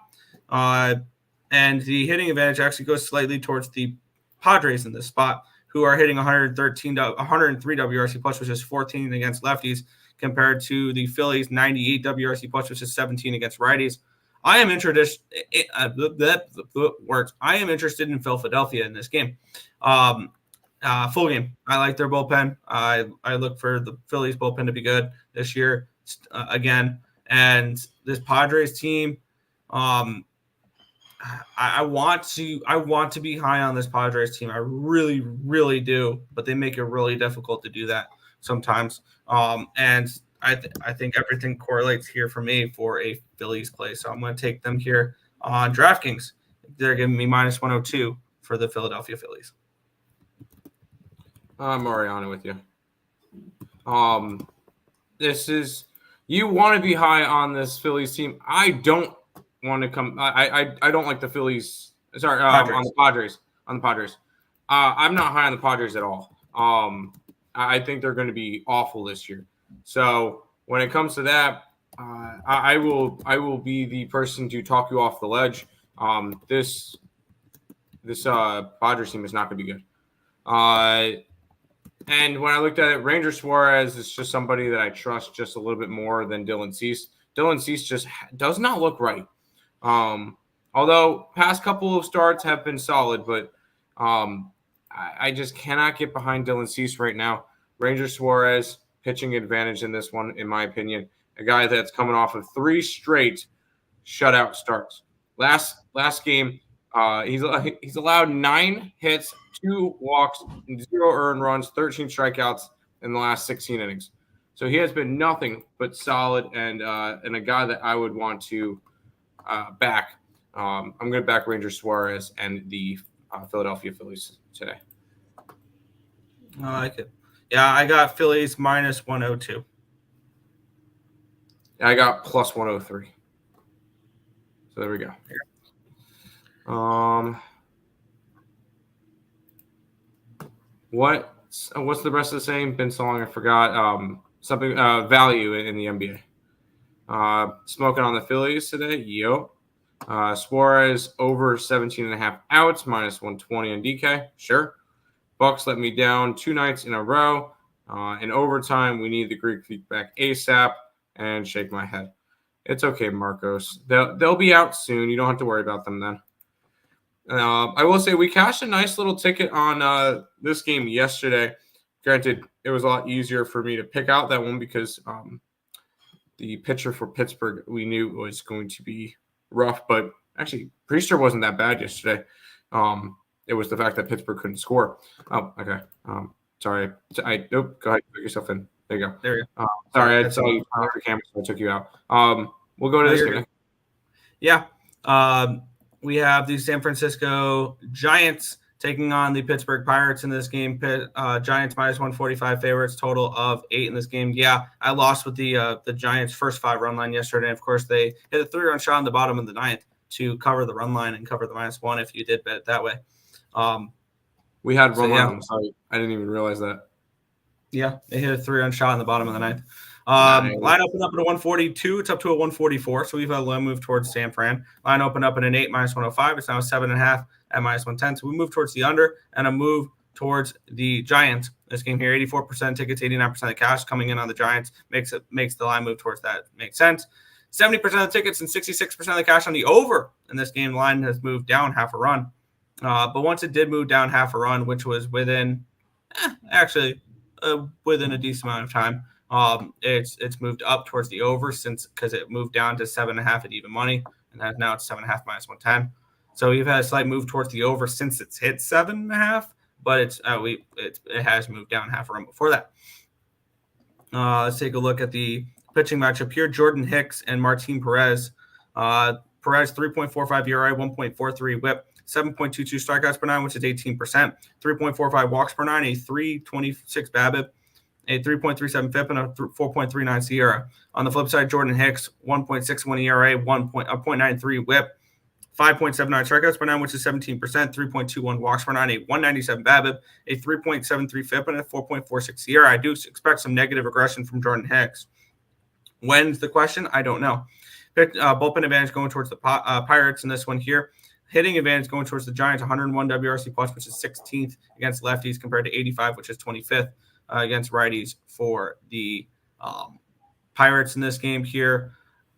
And the hitting advantage actually goes slightly towards the Padres in this spot, who are hitting 103 WRC plus, which is 14 against lefties, compared to the Phillies 98 WRC plus, which is 17 against righties. I am interested. I am interested in Philadelphia in this game. Full game. I like their bullpen. I look for the Phillies bullpen to be good this year again. And this Padres team, I want to be high on this Padres team. I really, really do. But they make it really difficult to do that sometimes. And I think everything correlates here for me for a Phillies play. So I'm going to take them here on DraftKings. They're giving me minus 102 for the Philadelphia Phillies. I'm already on it with you. You want to be high on this Phillies team. I don't want to come. I don't like the Phillies. Sorry, on the Padres. I'm not high on the Padres at all. I think they're going to be awful this year. So when it comes to that, I will be the person to talk you off the ledge. This Padres team is not going to be good. And when I looked at it, Ranger Suarez is just somebody that I trust just a little bit more than Dylan Cease. Dylan Cease just does not look right. On Although past couple of starts have been solid, but I just cannot get behind Dylan Cease right now. Ranger Suarez pitching advantage in this one, in my opinion. A guy that's coming off of 3 straight shutout starts. Last game, he's allowed 9 hits, 2 walks, 0 earned runs, 13 strikeouts in the last 16 innings. So he has been nothing but solid and a guy that I would want to back. I'm going to back Ranger Suarez and the Philadelphia Phillies today. I like it. Yeah, I got Phillies minus 102. I got plus 103. So there we go. What's the rest of the saying? Been so long I forgot. Something value in the NBA. Smoking on the Phillies today. Yo. Suarez over 17.5 outs, minus 120 on DK. Sure. Bucks let me down 2 nights in a row. In overtime, we need the Greek Freak back ASAP, and shake my head. It's okay, Marcos. They'll be out soon. You don't have to worry about them then. I will say we cashed a nice little ticket on this game yesterday. Granted, it was a lot easier for me to pick out that one because the pitcher for Pittsburgh we knew was going to be rough, but actually pretty sure it wasn't that bad yesterday. It was the fact that Pittsburgh couldn't score. Oh, okay. Sorry. Nope. Go ahead. Put yourself in. There you go. There you go. Sorry, I saw you off the camera, so I took you out. We'll go to this game. Yeah. We have the San Francisco Giants taking on the Pittsburgh Pirates in this game. Giants minus 145 favorites, total of 8 in this game. Yeah, I lost with the Giants' first 5-run line yesterday. And of course, they hit a 3-run shot in the bottom of the 9th to cover the run line and cover the -1 if you did bet it that way. We had run line. Sorry, I didn't even realize that. Yeah, they hit a 3-run shot in the bottom of the 9th. Line opened up at a 142. It's up to a 144. So we've had a low move towards San Fran. Line opened up at an 8 minus 105. It's now 7.5 at minus 110. So we move towards the under and a move towards the Giants. This game here, 84% tickets, 89% of the cash coming in on the Giants makes the line move towards that. Makes sense. 70% of the tickets and 66% of the cash on the over in this game. Line has moved down half a run. But once it did move down half a run, which was within within a decent amount of time, it's moved up towards the over because it moved down to 7.5 at even money, and now it's 7.5 minus 110. So we've had a slight move towards the over since it's hit 7.5, but it has moved down half a run before that. Let's take a look at the pitching matchup here. Jordan Hicks and Martin Perez. Perez 3.45 ERA, 1.43 WHIP. 7.22 strikeouts per 9, which is 18%. 3.45 walks per 9, a 3.26 BABIP, a 3.37 FIP, and a 4.39 SIERA. On the flip side, Jordan Hicks, 1.61 ERA, 0.93 WHIP, 5.79 strikeouts per 9, which is 17%. 3.21 walks per 9, a 197 BABIP, a 3.73 FIP, and a 4.46 SIERA. I do expect some negative aggression from Jordan Hicks. When's the question? I don't know. Bullpen advantage going towards the Pirates in this one here. Hitting advantage going towards the Giants, 101 WRC plus, which is 16th against lefties compared to 85, which is 25th against righties for the Pirates in this game here.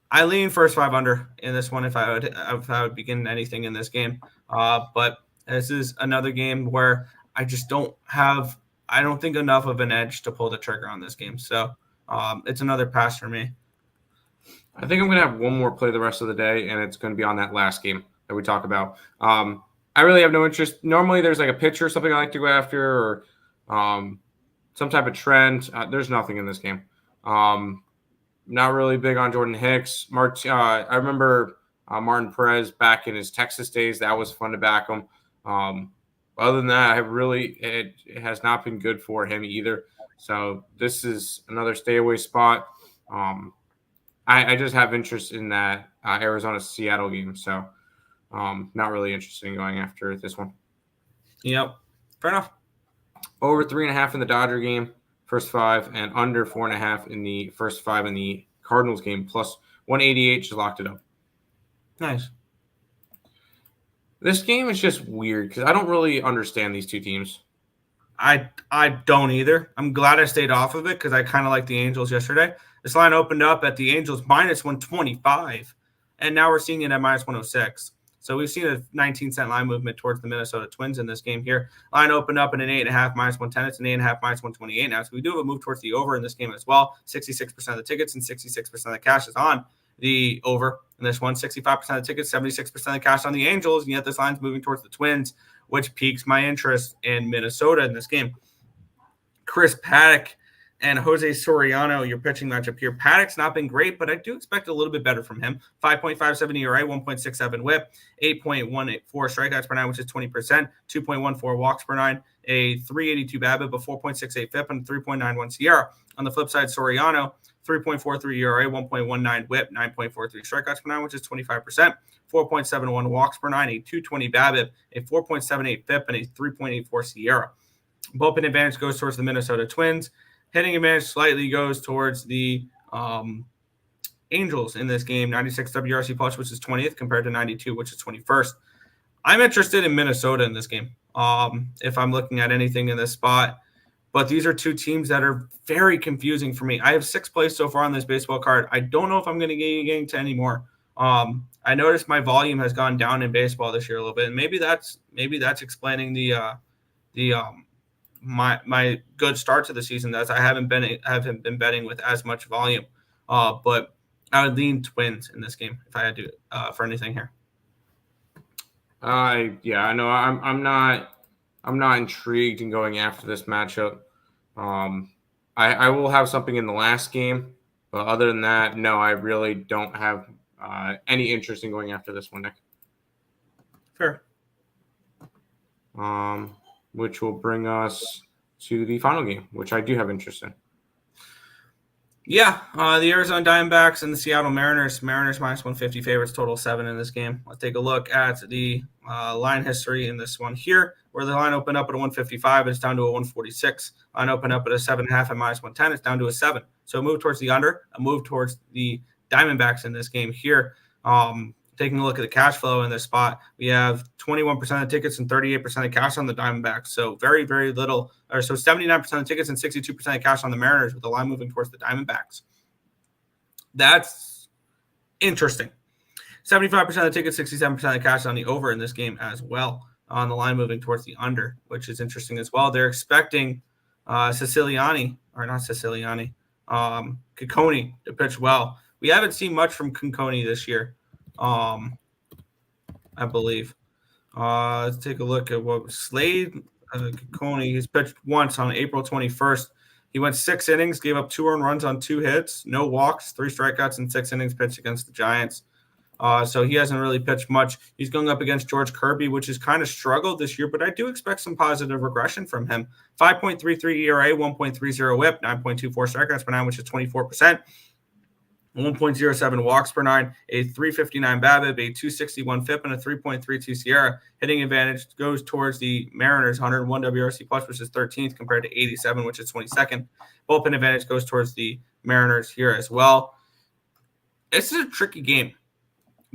I lean first 5 under in this one if I would begin anything in this game. But this is another game where I don't think enough of an edge to pull the trigger on this game. So it's another pass for me. I think I'm going to have one more play the rest of the day, and it's going to be on that last game that we talk about. I really have no interest. Normally there's like a pitcher or something I like to go after or some type of trend. There's nothing in this game. Not really big on Jordan Hicks. I remember Martin Perez back in his Texas days. That was fun to back him. Other than that, it has not been good for him either. So this is another stay away spot. I just have interest in that Arizona-Seattle game. So not really interested in going after this one. Yep. Fair enough. Over 3.5 in the Dodger game, first 5, and under 4.5 in the first 5 in the Cardinals game, plus 188 just locked it up. Nice. This game is just weird because I don't really understand these two teams. I don't either. I'm glad I stayed off of it because I kind of like the Angels yesterday. This line opened up at the Angels minus 125, and now we're seeing it at minus 106. So we've seen a 19-cent line movement towards the Minnesota Twins in this game here. Line opened up in an 8.5 minus 110. It's an 8.5 minus 128 now. So we do have a move towards the over in this game as well. 66% of the tickets and 66% of the cash is on the over in this one. 65% of the tickets, 76% of the cash on the Angels. And yet this line's moving towards the Twins, which piques my interest in Minnesota in this game. Chris Paddock and Jose Soriano, your pitching matchup here. Paddock's not been great, but I do expect a little bit better from him. 5.57 ERA, 1.67 whip, 8.184 strikeouts per nine, which is 20%, 2.14 walks per nine, a 382 BABIP, a 4.68 FIP, and 3.91 SIERA. On the flip side, Soriano, 3.43 ERA, 1.19 whip, 9.43 strikeouts per nine, which is 25%, 4.71 walks per nine, a 220 BABIP, a 4.78 FIP, and a 3.84 SIERA. Bullpen advantage goes towards the Minnesota Twins. Hitting advantage slightly goes towards the Angels in this game. 96 WRC plus, which is 20th, compared to 92, which is 21st. I'm interested in Minnesota in this game if I'm looking at anything in this spot. But these are two teams that are very confusing for me. I have 6 plays so far on this baseball card. I don't know if I'm going to get to any more. I noticed my volume has gone down in baseball this year a little bit, and maybe that's explaining my good start to the season, as I haven't been betting with as much volume. But I would lean Twins in this game if I had to for anything here. Yeah, no, I'm not intrigued in going after this matchup. I will have something in the last game, but other than that, no, I really don't have any interest in going after this one, Nick. Fair. Which will bring us to the final game, which I do have interest in. Yeah, the Arizona Diamondbacks and the Seattle Mariners. Mariners minus 150 favorites, total 7 in this game. Let's take a look at the line history in this one here, where the line opened up at a 155. It's down to a 146. Line opened up at a 7.5 at minus 110. It's down to a 7. So a move towards the under, a move towards the Diamondbacks in this game here. Taking a look at the cash flow in this spot, we have 21% of tickets and 38% of cash on the Diamondbacks. So very, very little, or so 79% of tickets and 62% of cash on the Mariners, with the line moving towards the Diamondbacks. That's interesting. 75% of the tickets, 67% of cash on the over in this game as well, on the line moving towards the under, which is interesting as well. They're expecting Ciccone to pitch well. We haven't seen much from Ciccone this year. I believe. Let's take a look at what Slade Ciccone. He's pitched once on April 21st. He went 6 innings, gave up 2 earned runs on 2 hits, no walks, 3 strikeouts, and 6 innings pitched against the Giants. So he hasn't really pitched much. He's going up against George Kirby, which has kind of struggled this year, but I do expect some positive regression from him. 5.33 ERA, 1.30 whip, 9.24 strikeouts per nine, which is 24%. 1.07 walks per nine, a 359 BABIP, a 261 FIP, and a 3.32 SIERA. Hitting advantage goes towards the Mariners, 101 WRC plus, which is 13th, compared to 87, which is 22nd. Bullpen advantage goes towards the Mariners here as well. This is a tricky game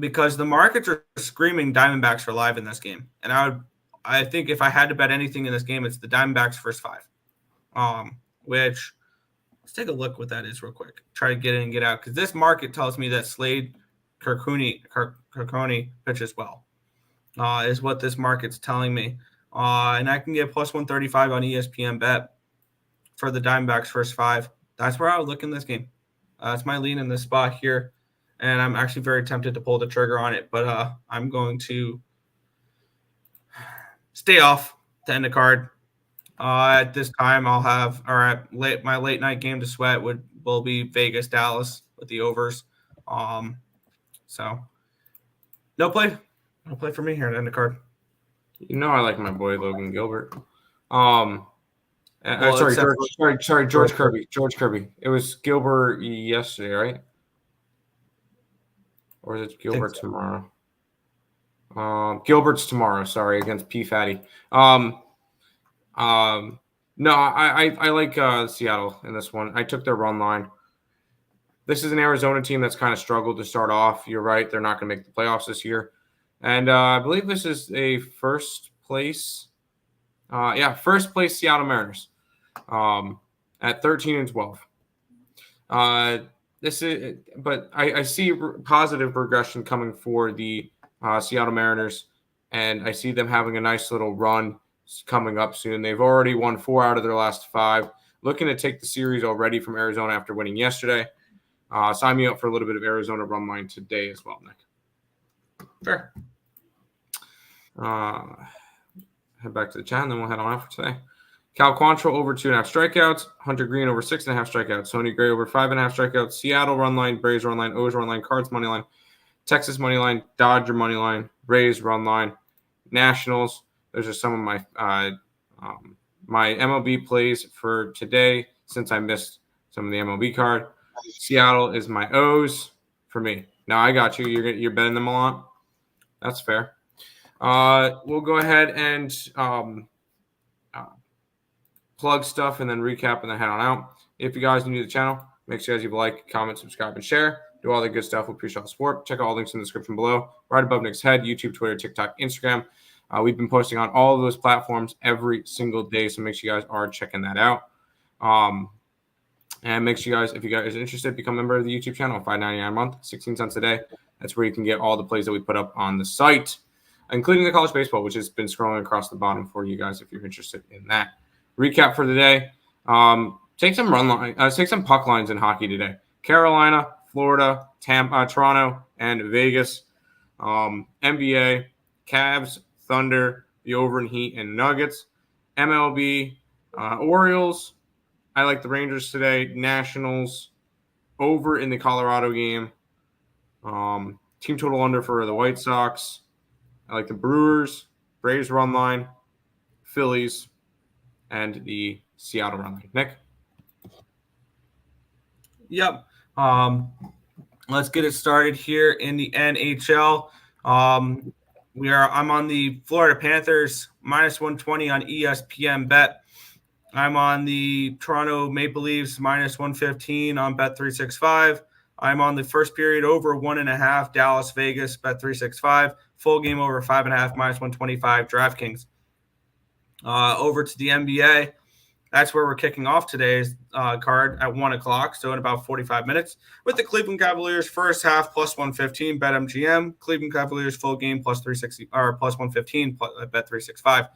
because the markets are screaming Diamondbacks for live in this game. And I think if I had to bet anything in this game, it's the Diamondbacks first 5, which – let's take a look what that is real quick. Try to get in and get out, because this market tells me that Slade Ciccone pitches well, is what this market's telling me. And I can get plus 135 on ESPN bet for the Diamondbacks first 5. That's where I would look in this game. That's my lean in this spot here. And I'm actually very tempted to pull the trigger on it, but I'm going to stay off to end the card. At this time, I'll have my late night game to sweat will be Vegas Dallas with the overs. So no play for me here to end the card. You know I like my boy Logan Gilbert. George Kirby. George Kirby. It was Gilbert yesterday, right? Or is it Gilbert tomorrow? Gilbert's tomorrow. Sorry, against P. Fatty. No, I like Seattle in this one. I took their run line. This is an Arizona team that's kind of struggled to start off. You're right. They're not going to make the playoffs this year. And I believe this is a first place Seattle Mariners at 13-12. But I see positive progression coming for the Seattle Mariners, and I see them having a nice little run coming up soon. They've already won 4 out of their last 5. Looking to take the series already from Arizona after winning yesterday. Sign me up for a little bit of Arizona run line today as well, Nick. Fair. Head back to the chat, and then we'll head on out for today. Cal Quantrill over 2.5 strikeouts. Hunter Green over 6.5 strikeouts. Sonny Gray over 5.5 strikeouts. Seattle run line, Braves run line, O's run line, Cards money line, Texas money line, Dodger money line, Rays run line, Nationals. Those are some of my my MLB plays for today since I missed some of the MLB card. Seattle is my O's for me. Now I got you. You're betting them a lot. That's fair. We'll go ahead and plug stuff and then recap and then head on out. If you guys are new to the channel, make sure you guys leave a like, comment, subscribe, and share. Do all the good stuff. We appreciate all the support. Check out all links in the description below. Right above Nick's head, YouTube, Twitter, TikTok, Instagram. We've been posting on all of those platforms every single day, so make sure you guys are checking that out. And make sure you guys, if you guys are interested, become a member of the YouTube channel. $5.99 a month, 16 cents a day. That's where you can get all the plays that we put up on the site, including the college baseball, which has been scrolling across the bottom for you guys if you're interested in that. Recap for the day. Take some puck lines in hockey today. Carolina, Florida, Tampa, Toronto, and Vegas. NBA, Cavs, Thunder, the over in Heat, and Nuggets. MLB, Orioles. I like the Rangers today. Nationals, over in the Colorado game. Team total under for the White Sox. I like the Brewers, Braves run line, Phillies, and the Seattle run line. Nick? Yep. Let's get it started here in the NHL. I'm on the Florida Panthers -120 on ESPN Bet. I'm on the Toronto Maple Leafs -115 on Bet365. I'm on the first period over 1.5 Dallas Vegas Bet365. Full game over 5.5 -125 DraftKings. Over to the NBA. That's where we're kicking off today's card at 1 o'clock, so in about 45 minutes, with the Cleveland Cavaliers first half +115 BetMGM. Cleveland Cavaliers full game +360 or +115 Bet365.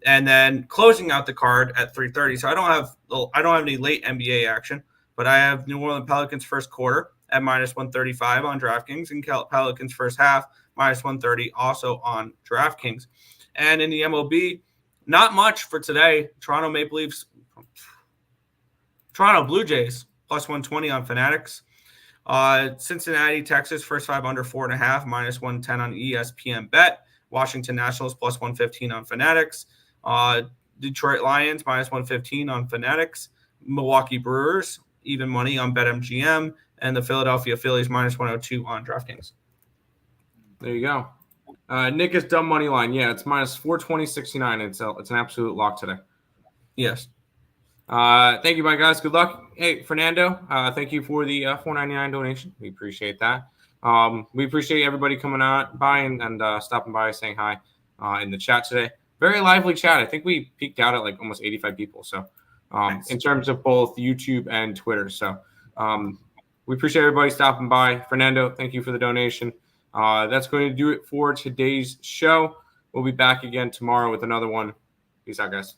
And then closing out the card at 3:30. So I don't have any late NBA action, but I have New Orleans Pelicans first quarter at -135 on DraftKings, and Pelicans first half -130 also on DraftKings. And in the MLB, not much for today. Toronto Blue Jays +120 on Fanatics. Cincinnati, Texas first 5 under 4.5 -110 on ESPN Bet. Washington Nationals +115 on Fanatics. Detroit Lions -115 on Fanatics. Milwaukee Brewers even money on BetMGM, and the Philadelphia Phillies -102 on DraftKings. There you go. Nick is dumb money line. Yeah, it's -420.69. It's an absolute lock today. Yes. Thank you, my guys. Good luck. Hey, Fernando, thank you for the $4.99 donation. We appreciate that. We appreciate everybody coming out by and stopping by, saying hi in the chat today. Very lively chat. I think we peaked out at like almost 85 people. So nice. In terms of both YouTube and Twitter. So we appreciate everybody stopping by. Fernando, thank you for the donation. That's going to do it for today's show. We'll be back again tomorrow with another one. Peace out, guys.